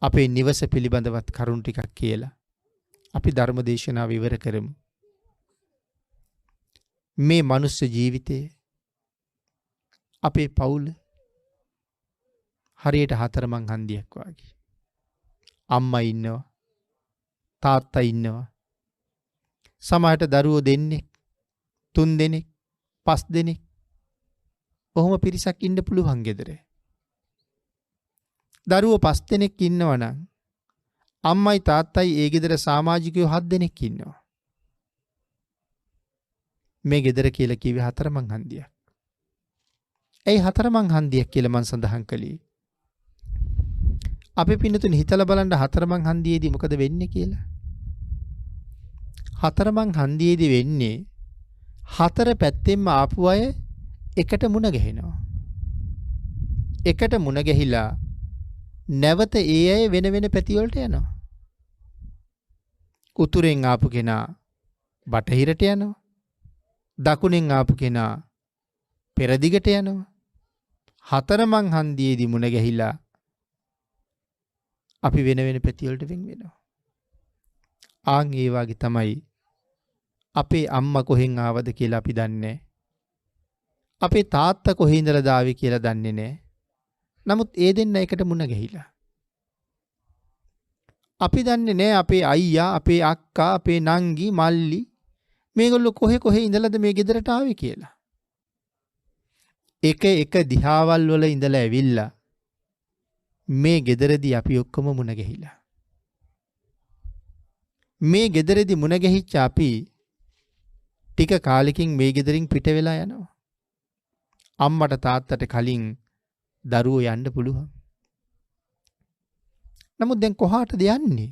අපේ නිවස පිළිබඳවත් කරුණු ටිකක් කියලා අපි ධර්ම දේශනාව ඉවර කරමු. මේ මනුස්ස ජීවිතයේ අපේ පවුල හරියට හතරමං හන්දියක් වගේ. අම්මා ඉන්නවා, තාත්තා ඉන්නවා. සමහරට දරුවෝ දෙන්නෙක්, 3 දෙනෙක්, 5 දෙනෙක්. ඔහොම පිරිසක් ඉන්න පුළුවන් ගෙදර. දරුවෝ 5 දෙනෙක් ඉන්නවා නම් අම්මයි තාත්තයි ඒ ගෙදර සමාජිකයෝ 7 දෙනෙක් ඉන්නවා. මේ ගෙදර කියලා කිව්වේ හතරමං හන්දියක්. ඒ හතරමං හන්දියක් කියලා මම සඳහන් කළේ. අපි පින්නතුනි හිතලා බලන්න හතරමං හන්දියේදී මොකද වෙන්නේ කියලා. හතරමං හන්දියේදී වෙන්නේ හතර පැත්තෙන්ම ආපු අය එකට මුණ ගැහෙනවා. එකට මුණ ගැහිලා නැවත ඒ අය වෙන වෙන පැති වලට යනවා. උතුරෙන් ආපු කෙනා බටහිරට යනවා. දකුණෙන් ආපු කෙනා පෙරදිගට යනවා. හතරමං හන්දියේදී මුණ ගැහිලා අපි වෙන වෙන පැති වලට වෙන් වෙනවා. ආන් ඒ වගේ තමයි අපේ අම්මා කොහෙන් ආවද කියලා අපි දන්නේ. අපේ තාත්තා කොහේ ඉඳලා දාවේ කියලා දන්නේ නැහැ. නමුත් ඒ දෙන්න එකට මුණ ගැහිලා. අපි දන්නේ නැහැ අපේ අයියා, අපේ අක්කා, අපේ නංගි, මල්ලි මේගොල්ලෝ කොහේ ඉඳලාද මේ ගෙදරට ආවේ කියලා. එක දිහාවල් වල ඉඳලා ඇවිල්ලා මේ ගෙදරදී අපි ඔක්කොම මුණ ගැහිලා. මේ ගෙදරදී මුණ ගැහිච්ච අපි ටික කාලෙකින් මේ ගෙදරින් පිට වෙලා යනවා. අම්මට තාත්තට කලින් දරුවෝ යන්න පුළුවන්. නමුත් දැන් කොහාටද යන්නේ?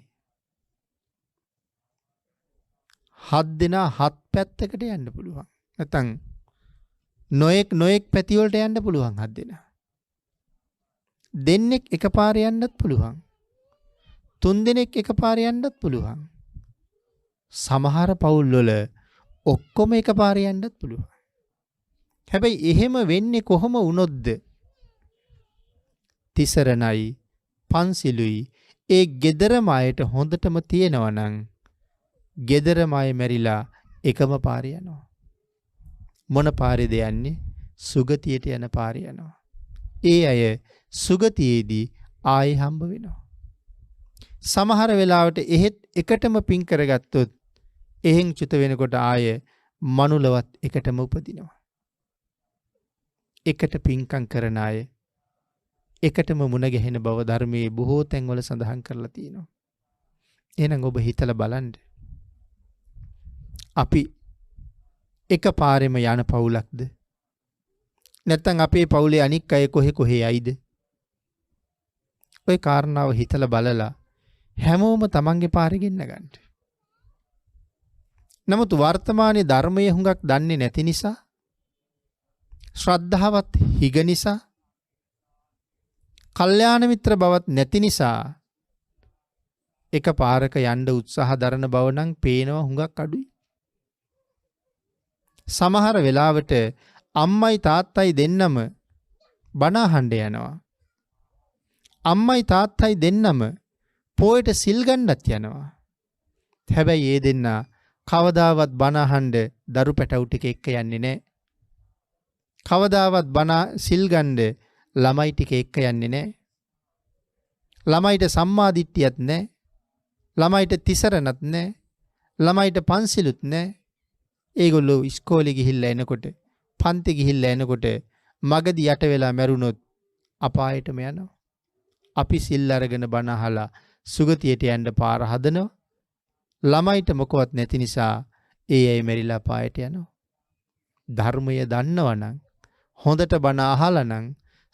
7 දෙනා 7 පැත්තකට යන්න පුළුවන්. නැත්නම් නොඑක් පැති වලට යන්න පුළුවන් 7 දෙනා. දෙන්නෙක් එකපාරේ යන්නත් පුළුවන්. 3 දෙනෙක් එකපාරේ යන්නත් පුළුවන්. සමහර පවුල් වල ඔක්කොම එකපාරේ යන්නත් පුළුවන්. හැබැයි එහෙම වෙන්නේ කොහොම වුණොත්ද? තිසරණයි පන්සිලුයි ඒ ගෙදරම අයට හොඳටම තියෙනවා නම් ගෙදරම අය මැරිලා එකම පාරේ යනවා. මොන පාරේද යන්නේ? සුගතියට යන පාරේ යනවා. ඒ අය සුගතියේදී ආයෙ හම්බ වෙනවා. සමහර වෙලාවට එහෙත් එකටම පින් කරගත්තොත් එහෙන් චුත වෙනකොට ආයෙ මනුලවත් එකටම උපදිනවා. එකට පින්කම් කරන අය එකටම මුණ ගැහෙන බව ධර්මයේ බොහෝ තැන්වල සඳහන් කරලා තියෙනවා. එහෙනම් ඔබ හිතලා බලන්න. අපි එක පාරෙම යන පවුලක්ද? නැත්නම් අපේ පවුලේ අනික් අය කොහේ යයිද? ඔය කාරණාව හිතලා බලලා හැමෝම තමන්ගේ පාරේ ගෙන්න ගන්න. නමුත් වර්තමානයේ ධර්මයේ හුඟක් දන්නේ නැති නිසා, ශ්‍රද්ධාවත් හිග නිසා, කල්යාණ මිත්‍ර බවත් නැති නිසා එක පාරක යන්න උත්සාහ දරන බව නම් පේනවා හුඟක් අඩුයි. සමහර වෙලාවට අම්මයි තාත්තයි දෙන්නම බණ අහන්න යනවා. අම්මයි තාත්තයි දෙන්නම පොයට සිල් ගන්නත් යනවා. හැබැයි ඒ දෙන්නා කවදාවත් බණ අහන්න දරු පැටවු ටික එක්ක යන්නේ නැහැ. කවදාවත් බණ සිල් ගන්න ළමයි ටික එක්ක යන්නේ නැහැ. ළමයිට සම්මා දිට්ඨියක් නැහැ. ළමයිට තිසරණත් නැහැ. ළමයිට පන්සිලුත් නැහැ. ඒගොල්ලෝ ඉස්කෝලේ ගිහිල්ලා එනකොට, පන්ති ගිහිල්ලා එනකොට මගදී යට වෙලා මැරුණොත් අපායටම යනවා. අපි සිල් අරගෙන බණ අහලා සුගතියට යන්න පාර හදනවා. ළමයිට මොකවත් නැති නිසා ඒ අය මැරිලා අපායට යනවා. ධර්මය දන්නවනම්, හොඳට බණ අහලා නම්,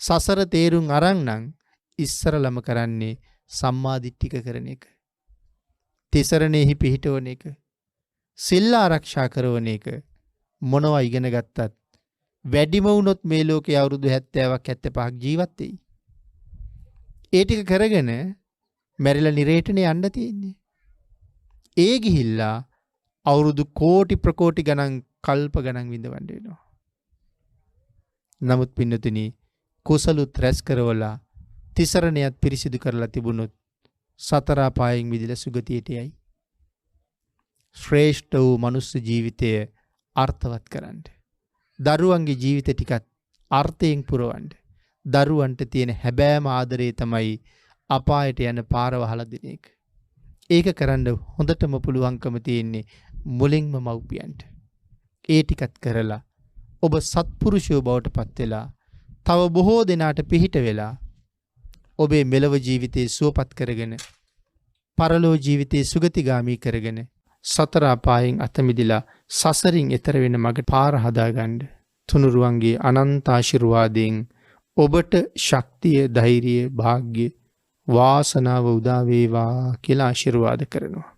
සසර තේරුම් අරන් නම් ඉස්සරලම කරන්නේ සම්මාදිට්ඨික කරන එක. තිසරණෙහි පිහිටවන එක. සිල් ආරක්ෂා කරවන එක. මොනවා ඉගෙන ගත්තත් වැඩිම වුණොත් මේ ලෝකේ අවුරුදු 70ක් 75ක් ජීවත් වෙයි. ඒ ටික කරගෙන මැරිලා නිරේටනේ යන්න තියෙන්නේ. ඒ ගිහිල්ලා අවුරුදු කෝටි ප්‍රකෝටි ගණන් කල්ප ගණන් විඳවන්න වෙනවා. නමුත් පින්නතුනි, කුසලුත් රැස් කරවලා තිසරණයත් පිරිසිදු කරලා තිබුණොත් සතර අපායෙන් මිදලා සුගතියට යයි. ශ්‍රේෂ්ඨ වූ මනුස්ස ජීවිතය අර්ථවත් කරන්න. දරුවන්ගේ ජීවිත ටිකත් අර්ථයෙන් පුරවන්න. දරුවන්ට තියෙන හැබෑම ආදරේ තමයි අපායට යන පාර වහලා දෙන එක. ඒක කරන්න හොඳටම පුළුවන්කම තියෙන්නේ මුලින්ම මව්පියන්ට. ඒ ටිකත් කරලා ඔබ සත්පුරුෂයෝ බවට පත් වෙලා තව බොහෝ දෙනාට පිහිට වෙලා ඔබේ මෙලව ජීවිතේ සුවපත් කරගෙන පරලෝ ජීවිතේ සුගතිගාමී කරගෙන සතර අපායෙන් අත මිදලා සසරින් එතර වෙන මඟ පාර හදාගන්න තුනුරුවන්ගේ අනන්ත ආශිර්වාදයෙන් ඔබට ශක්තිය, ධෛර්යය, වාසනාව උදා වේවා කියලා ආශිර්වාද කරනවා.